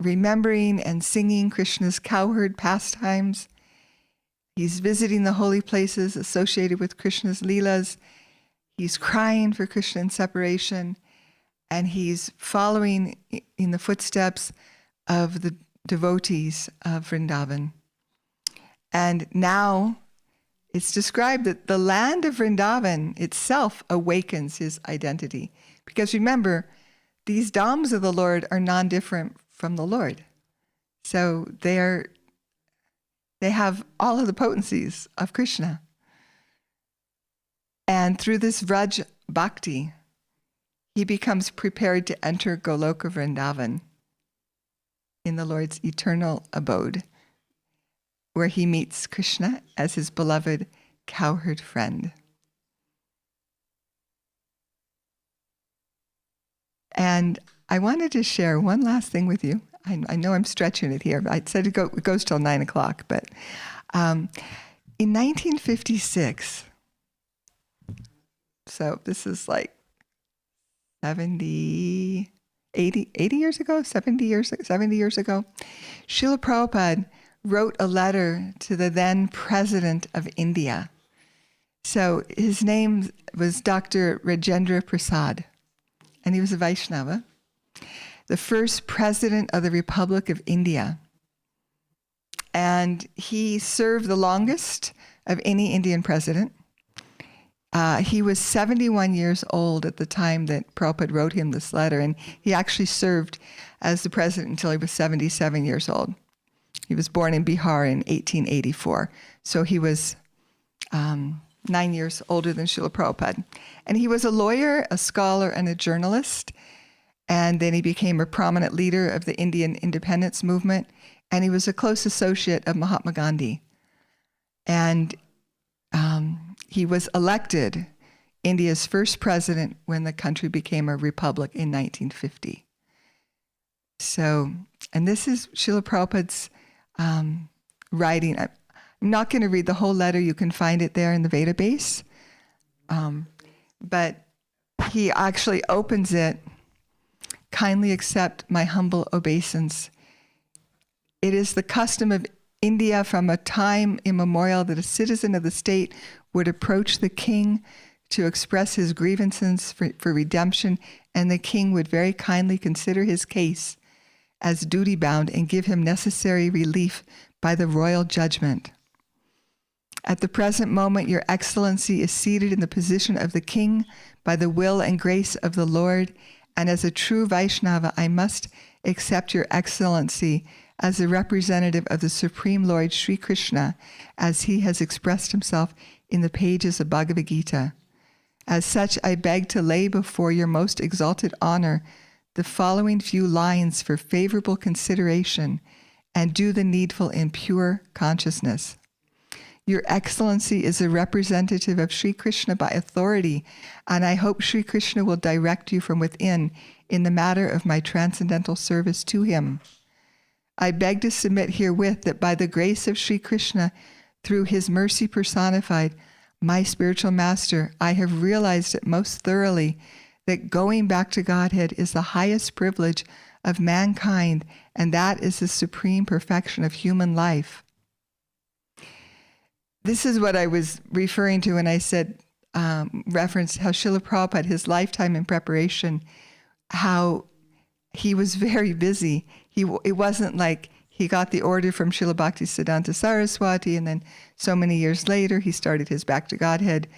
remembering and singing Krishna's cowherd pastimes. He's visiting the holy places associated with Krishna's Leelas. He's crying for Krishna in separation, and he's following in the footsteps of the devotees of Vrindavan. And now it's described that the land of Vrindavan itself awakens his identity. Because remember, these Dhams of the Lord are non-different from the Lord. So they have all of the potencies of Krishna. And through this Vraj Bhakti, he becomes prepared to enter Goloka Vrindavan in the Lord's eternal abode, where he meets Krishna as his beloved cowherd friend. And I wanted to share one last thing with you. I know I'm stretching it here. I said it goes till 9 o'clock, but in 1956, so this is like 80 years ago, 70 years ago, Srila Prabhupada wrote a letter to the then president of India. So his name was Dr. Rajendra Prasad, and he was a Vaishnava, the first president of the Republic of India. And he served the longest of any Indian president. He was 71 years old at the time that Prabhupada wrote him this letter, and he actually served as the president until he was 77 years old. He was born in Bihar in 1884, so he was 9 years older than Srila Prabhupada. And he was a lawyer, a scholar, and a journalist, and then he became a prominent leader of the Indian independence movement, and he was a close associate of Mahatma Gandhi. And he was elected India's first president when the country became a republic in 1950. So, and this is Srila Prabhupada's writing. I'm not going to read the whole letter. You can find it there in the database. But he actually opens it, kindly accept my humble obeisance. It is the custom of India from a time immemorial that a citizen of the state would approach the king to express his grievances for redemption, and the king would very kindly consider his case as duty-bound and give him necessary relief by the royal judgment. At the present moment, your excellency is seated in the position of the king by the will and grace of the Lord, and as a true Vaishnava, I must accept your excellency as the representative of the Supreme Lord Sri Krishna, as he has expressed himself in the pages of Bhagavad Gita. As such, I beg to lay before your most exalted honor the following few lines for favorable consideration, and do the needful in pure consciousness. Your Excellency is a representative of Sri Krishna by authority, and I hope Sri Krishna will direct you from within in the matter of my transcendental service to him. I beg to submit herewith that by the grace of Sri Krishna, through his mercy personified, my spiritual master, I have realized it most thoroughly that going back to Godhead is the highest privilege of mankind, and that is the supreme perfection of human life. This is what I was referring to when I said, referenced how Srila Prabhupada, his lifetime in preparation, how he was very busy. It wasn't like he got the order from Srila Bhaktisiddhanta Saraswati, and then so many years later he started his Back to Godhead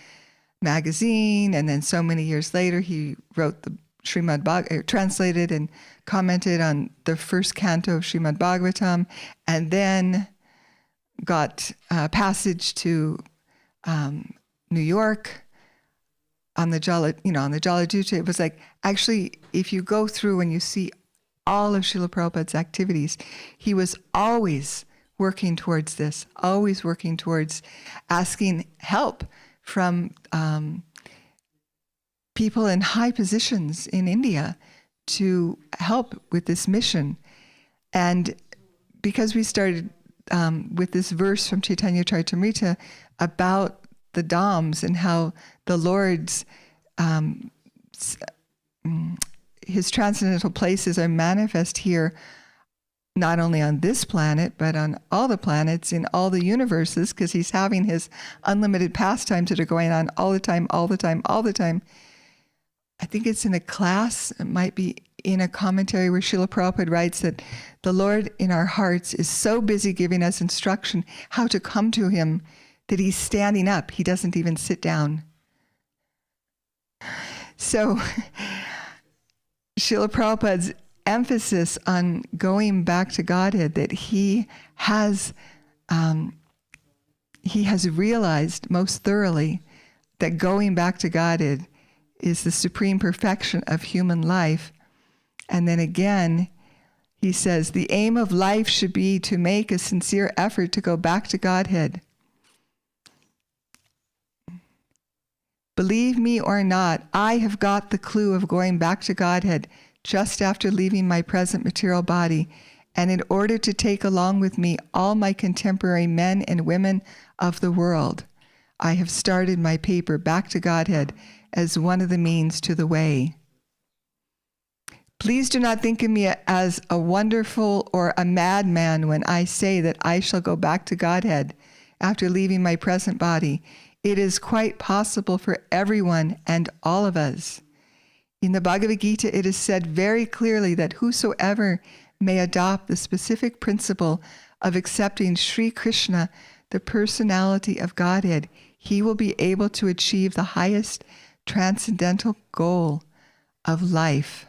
magazine, and then so many years later he wrote the Srimad-Bhagavatam, translated and commented on the first canto of Srimad-Bhagavatam, and then got passage to New York on the Jaladuta. It was like, actually, if you go through and you see all of Srila Prabhupada's activities, he was always working towards this, always working towards asking help from people in high positions in India to help with this mission. And because we started with this verse from Chaitanya Charitamrita about the Dhams and how the Lord's his transcendental places are manifest here, not only on this planet, but on all the planets in all the universes, because he's having his unlimited pastimes that are going on all the time, all the time, all the time. I think it's in a class, it might be in a commentary where Srila Prabhupada writes that the Lord in our hearts is so busy giving us instruction how to come to him that he's standing up. He doesn't even sit down. So Srila Prabhupada's emphasis on going back to Godhead, that he has realized most thoroughly that going back to Godhead is the supreme perfection of human life. And then again, he says, the aim of life should be to make a sincere effort to go back to Godhead. Believe me or not, I have got the clue of going back to Godhead just after leaving my present material body, and in order to take along with me all my contemporary men and women of the world, I have started my paper Back to Godhead as one of the means to the way. Please do not think of me as a wonderful or a madman when I say that I shall go back to Godhead after leaving my present body. It is quite possible for everyone and all of us. In the Bhagavad Gita, it is said very clearly that whosoever may adopt the specific principle of accepting Sri Krishna, the personality of Godhead, he will be able to achieve the highest transcendental goal of life.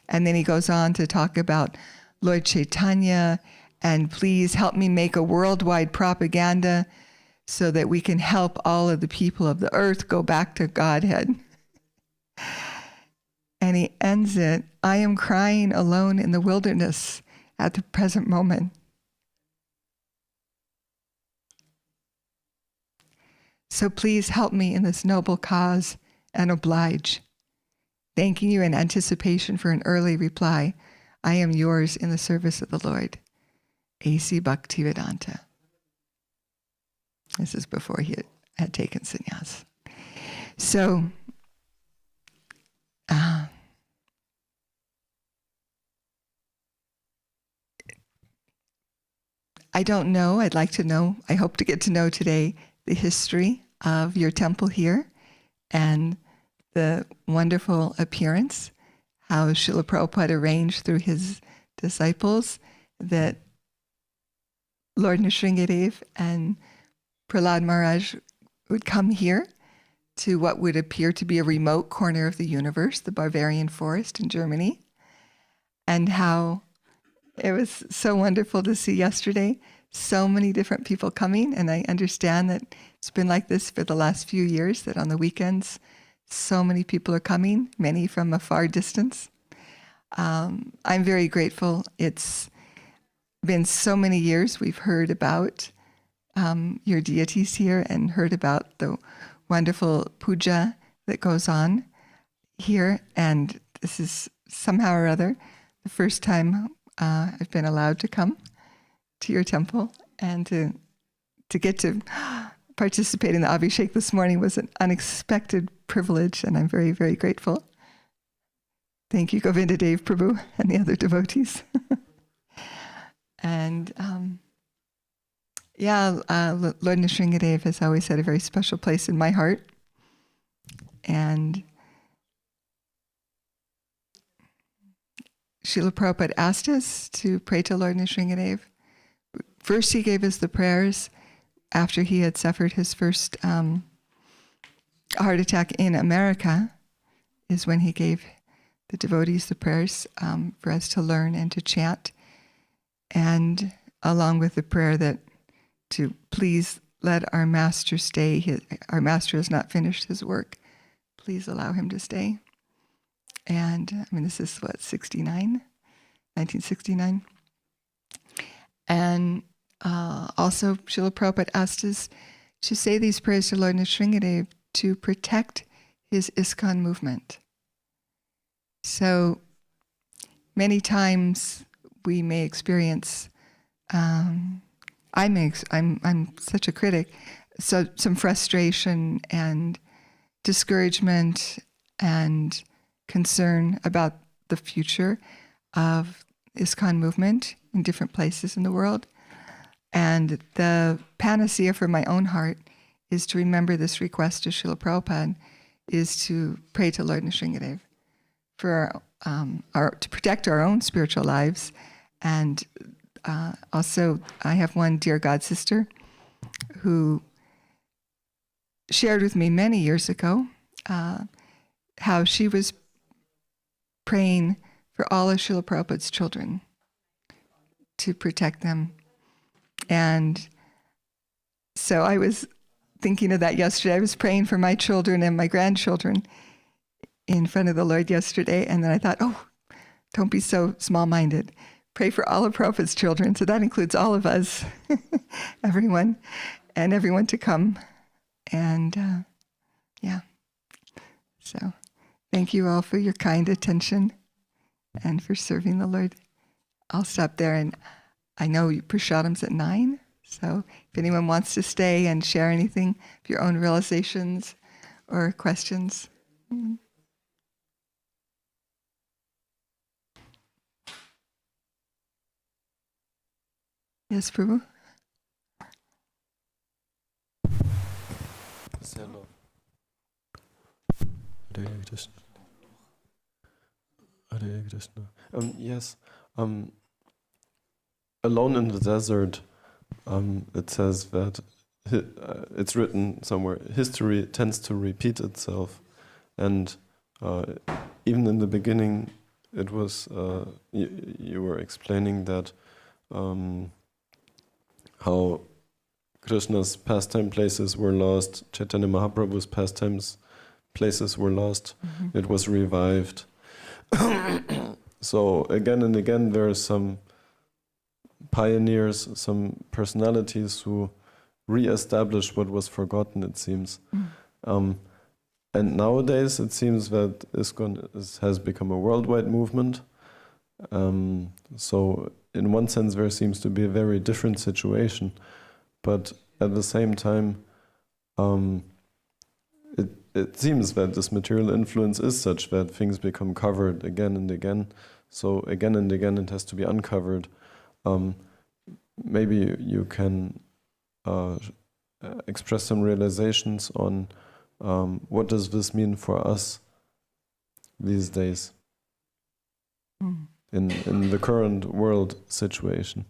And then he goes on to talk about Lord Chaitanya, and please help me make a worldwide propaganda so that we can help all of the people of the earth go back to Godhead. And he ends it, I am crying alone in the wilderness at the present moment. So please help me in this noble cause and oblige. Thanking you in anticipation for an early reply. I am yours in the service of the Lord. A.C. Bhaktivedanta. This is before he had taken sannyas. So, I don't know, I'd like to know, I hope to get to know today the history of your temple here and the wonderful appearance, how Srila Prabhupada arranged through his disciples that Lord Nrsingadev and Prahlad Maharaj would come here to what would appear to be a remote corner of the universe, the Bavarian forest in Germany, and how it was so wonderful to see yesterday so many different people coming. And I understand that it's been like this for the last few years, that on the weekends, so many people are coming, many from a far distance. I'm very grateful. It's been so many years we've heard about your deities here and heard about the wonderful puja that goes on here. And this is somehow or other the first time I've been allowed to come to your temple, and to get to participate in the Abhishek this morning was an unexpected privilege, and I'm very, very grateful. Thank you, Govinda Dev Prabhu and the other devotees. And Lord Nrsingadev has always had a very special place in my heart. And Srila Prabhupada asked us to pray to Lord Nrsingadev. First, he gave us the prayers after he had suffered his first heart attack in America, is when he gave the devotees the prayers for us to learn and to chant. And along with the prayer that to please let our master stay. Our master has not finished his work. Please allow him to stay. And I mean, this is what, 1969? And also, Srila Prabhupada asked us to say these prayers to Lord Nrsingadev to protect his ISKCON movement. So many times we may experience, I'm such a critic, so some frustration and discouragement and concern about the future of ISKCON movement in different places in the world. And the panacea for my own heart is to remember this request to Srila Prabhupada, is to pray to Lord Nrsingadev for to protect our own spiritual lives. And also, I have one dear God sister who shared with me many years ago how she was praying for all of Srila Prabhupada's children to protect them. And so I was thinking of that yesterday. I was praying for my children and my grandchildren in front of the Lord yesterday, and then I thought, oh, don't be so small-minded. Pray for all of Prabhupada's children. So that includes all of us, everyone to come. And yeah. So thank you all for your kind attention and for serving the Lord. I'll stop there, and I know Prasadam's at 9, so if anyone wants to stay and share anything of your own realizations or questions. Yes, Prabhu? Hare Krishna. Hare Krishna. Yes. Alone in the desert, it says that it's written somewhere, history tends to repeat itself. And even in the beginning, it was, you were explaining that how Krishna's pastime places were lost, Chaitanya Mahaprabhu's pastimes places were lost, it was revived. So again and again there are some pioneers, some personalities who re-establish what was forgotten, it seems. And nowadays it seems that ISKCON has become a worldwide movement. So in one sense there seems to be a very different situation, but at the same time it seems that this material influence is such that things become covered again and again. So again and again it has to be uncovered. Maybe you can express some realizations on what does this mean for us these days in the current world situation.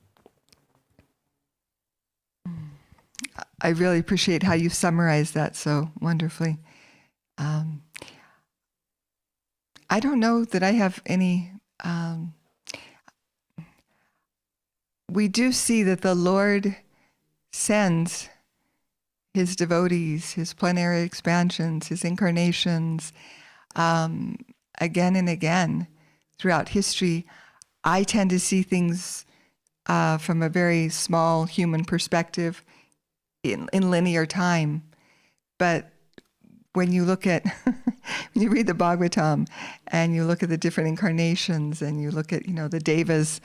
I really appreciate how you summarized that so wonderfully. I don't know that I have any... we do see that the Lord sends his devotees, his plenary expansions, his incarnations, again and again throughout history. I tend to see things from a very small human perspective in linear time. But when you look at, when you read the Bhagavatam and you look at the different incarnations and you look at, the Devas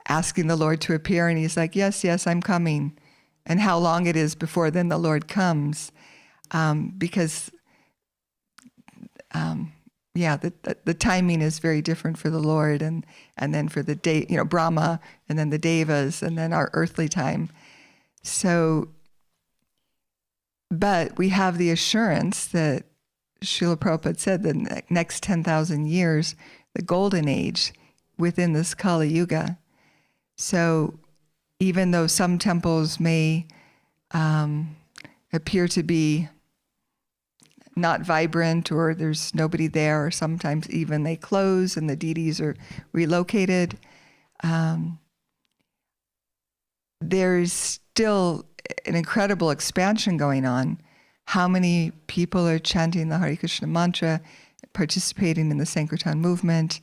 asking the Lord to appear, and he's like, yes, I'm coming. And how long it is before then the Lord comes. Because, the timing is very different for the Lord and then for the Brahma, and then the Devas, and then our earthly time. So, but we have the assurance that Srila Prabhupada said the next 10,000 years, the golden age within this Kali Yuga. So even though some temples may appear to be not vibrant, or there's nobody there, or sometimes even they close and the deities are relocated, there's still an incredible expansion going on. How many people are chanting the Hare Krishna mantra, participating in the Sankirtan movement?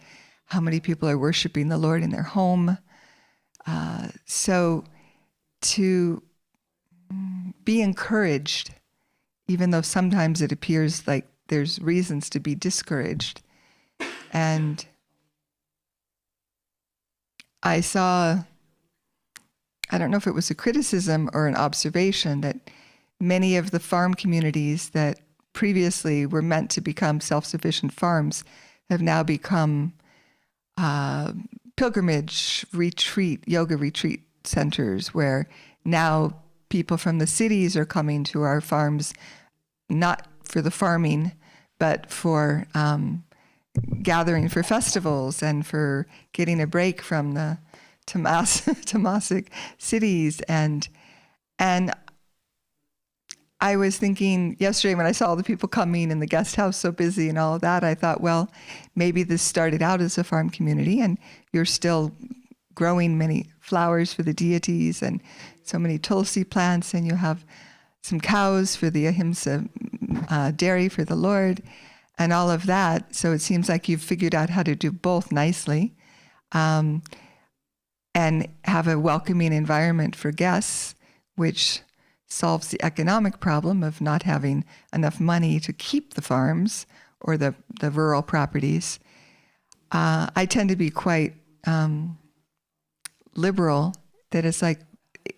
How many people are worshiping the Lord in their home? So to be encouraged, even though sometimes it appears like there's reasons to be discouraged. And I saw, I don't know if it was a criticism or an observation, that many of the farm communities that previously were meant to become self-sufficient farms have now become pilgrimage retreat, yoga retreat centers, where now people from the cities are coming to our farms, not for the farming, but for gathering for festivals and for getting a break from the Tamasic cities. And I was thinking yesterday when I saw all the people coming and the guest house so busy and all of that, I thought, well, maybe this started out as a farm community and you're still growing many flowers for the deities and so many tulsi plants, and you have some cows for the ahimsa dairy for the Lord and all of that. So it seems like you've figured out how to do both nicely and have a welcoming environment for guests, which solves the economic problem of not having enough money to keep the farms or the rural properties. I tend to be quite liberal, that it's like,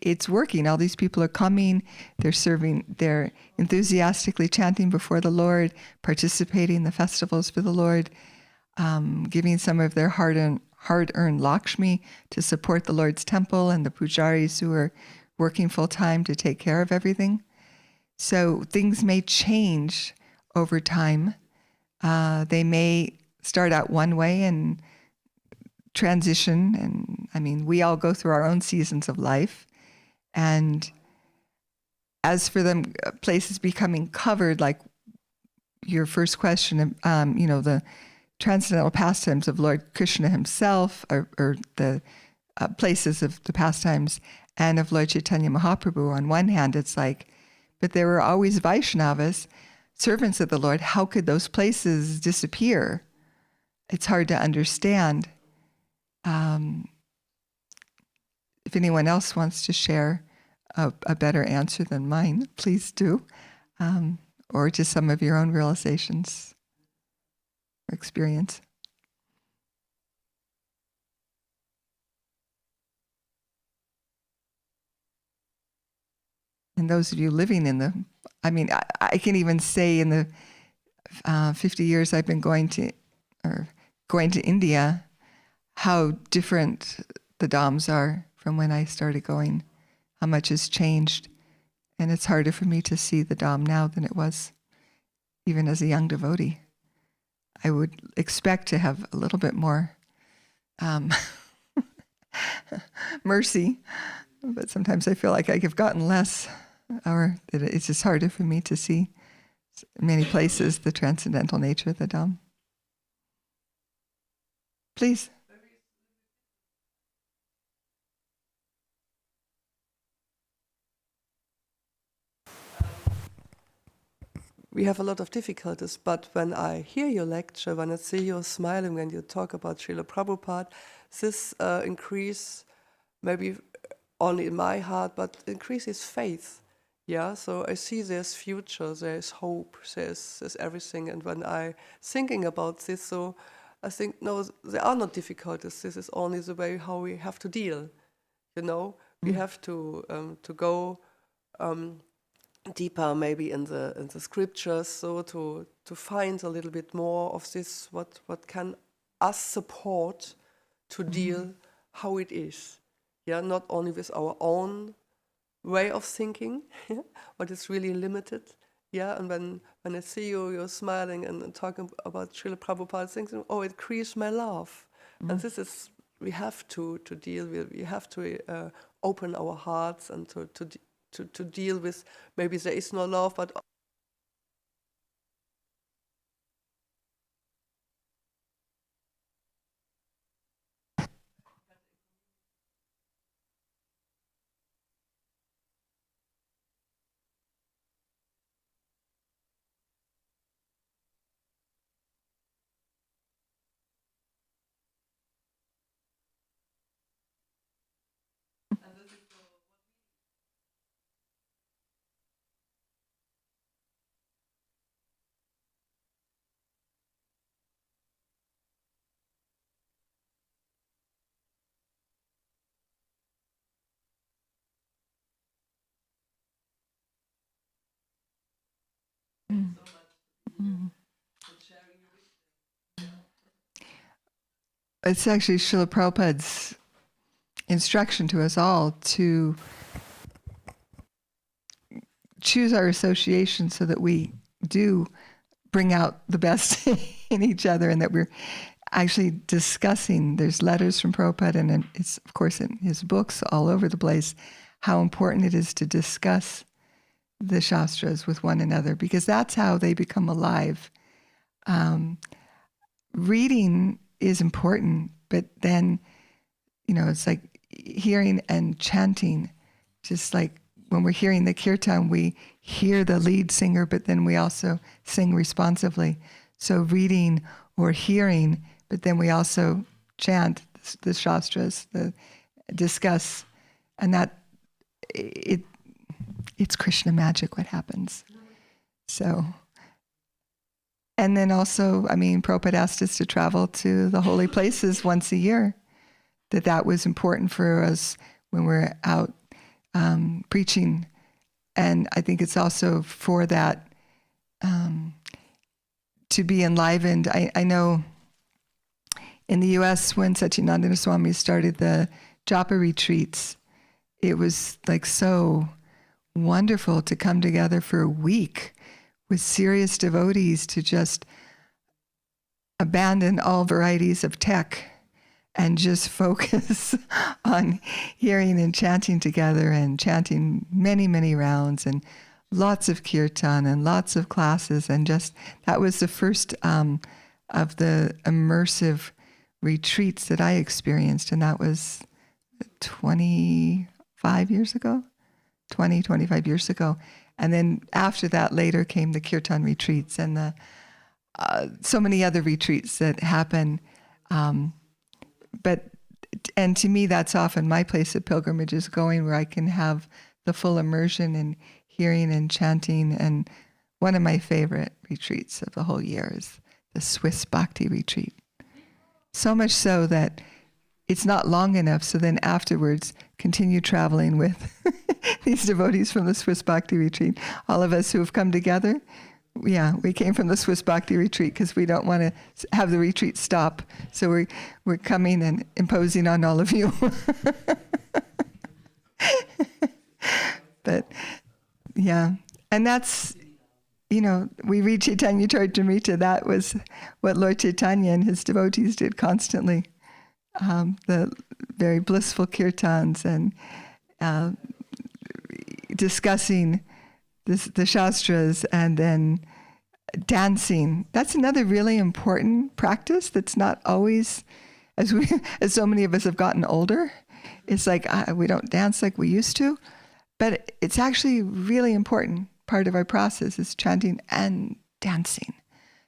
it's working. All these people are coming, they're serving, they're enthusiastically chanting before the Lord, participating in the festivals for the Lord, giving some of their hard-earned Lakshmi to support the Lord's temple and the pujaris who are working full-time to take care of everything. So things may change over time. They may start out one way and transition. And I mean, we all go through our own seasons of life. And as for them, places becoming covered, like your first question, the transcendental pastimes of Lord Krishna himself, or the places of the pastimes, and of Lord Chaitanya Mahaprabhu. On one hand, it's like, but there were always Vaishnavas, servants of the Lord. How could those places disappear? It's hard to understand. If anyone else wants to share a better answer than mine, please do. Or just some of your own realizations or experience. And those of you living in I can even say in the 50 years I've been going to India, how different the dhams are from when I started going, how much has changed. And it's harder for me to see the dham now than it was even as a young devotee. I would expect to have a little bit more mercy, but sometimes I feel like I've gotten less, or that it's just harder for me to see in many places the transcendental nature of the dham. Please. We have a lot of difficulties, but when I hear your lecture, when I see you smiling, when you talk about Srila Prabhupada, this increase, maybe only in my heart, but increases faith. Yeah, so I see there's future, there's hope, there's everything. And when I thinking about this, so I think, no, there are not difficulties. This is only the way how we have to deal. You know, we have to go deeper, maybe in the scriptures, so to find a little bit more of this. What can us support to deal how it is? Yeah, not only with our own way of thinking, but it's really limited. Yeah, and when I see you're smiling and talking about Srila Prabhupada, thinking, oh, it creates my love. And this is, we have to deal with, we have to open our hearts and to deal with, maybe there is no love, but Mm. Mm. It's actually Srila Prabhupada's instruction to us all to choose our association so that we do bring out the best in each other, and that we're actually discussing. There's letters from Prabhupada, and it's, of course, in his books all over the place, how important it is to discuss the Shastras with one another, because that's how they become alive. Reading is important, but then, it's like hearing and chanting. Just like when we're hearing the kirtan, we hear the lead singer, but then we also sing responsively. So reading or hearing, but then we also chant the Shastras, discuss, and that it's Krishna magic what happens. So, and then also, Prabhupada asked us to travel to the holy places once a year, that was important for us when we're out preaching. And I think it's also for that, to be enlivened. I know in the U.S., when Satyanandana Swami started the Japa retreats, it was like so wonderful to come together for a week with serious devotees to just abandon all varieties of tech and just focus on hearing and chanting together, and chanting many, many rounds, and lots of kirtan and lots of classes. And just, that was the first of the immersive retreats that I experienced. And that was 25 years ago. And then after that, later came the kirtan retreats and the so many other retreats that happen. And to me, that's often my place of pilgrimage, is going where I can have the full immersion in hearing and chanting. And one of my favorite retreats of the whole year is the Swiss Bhakti retreat. So much so that it's not long enough, so then afterwards continue traveling with these devotees from the Swiss Bhakti retreat. All of us who have come together, we came from the Swiss Bhakti retreat because we don't want to have the retreat stop. So we're coming and imposing on all of you. But and that's, we read Chaitanya Charitamrita. That was what Lord Chaitanya and his devotees did constantly. The very blissful kirtans and discussing the Shastras, and then dancing. That's another really important practice that's not always, as so many of us have gotten older, it's like we don't dance like we used to, but it's actually really important. Part of our process is chanting and dancing.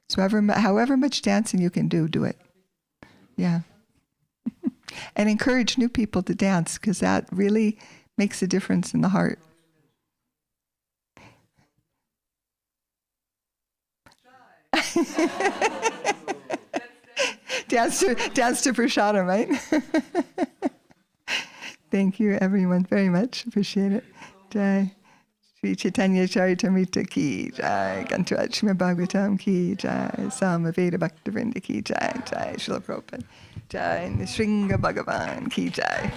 So however much dancing you can do it. Yeah. And encourage new people to dance, because that really makes a difference in the heart. Dance to Prasadam, right? Thank you, everyone, very much. Appreciate it. Jai. Sri Chaitanya Charitamrita ki jai. Gantuat Srimad-Bhagavatam ki jai. Samaveda Bhaktivinoda ki jai. Jai Srila Prabhupada. Jai Nisringa Bhagavan ki jai.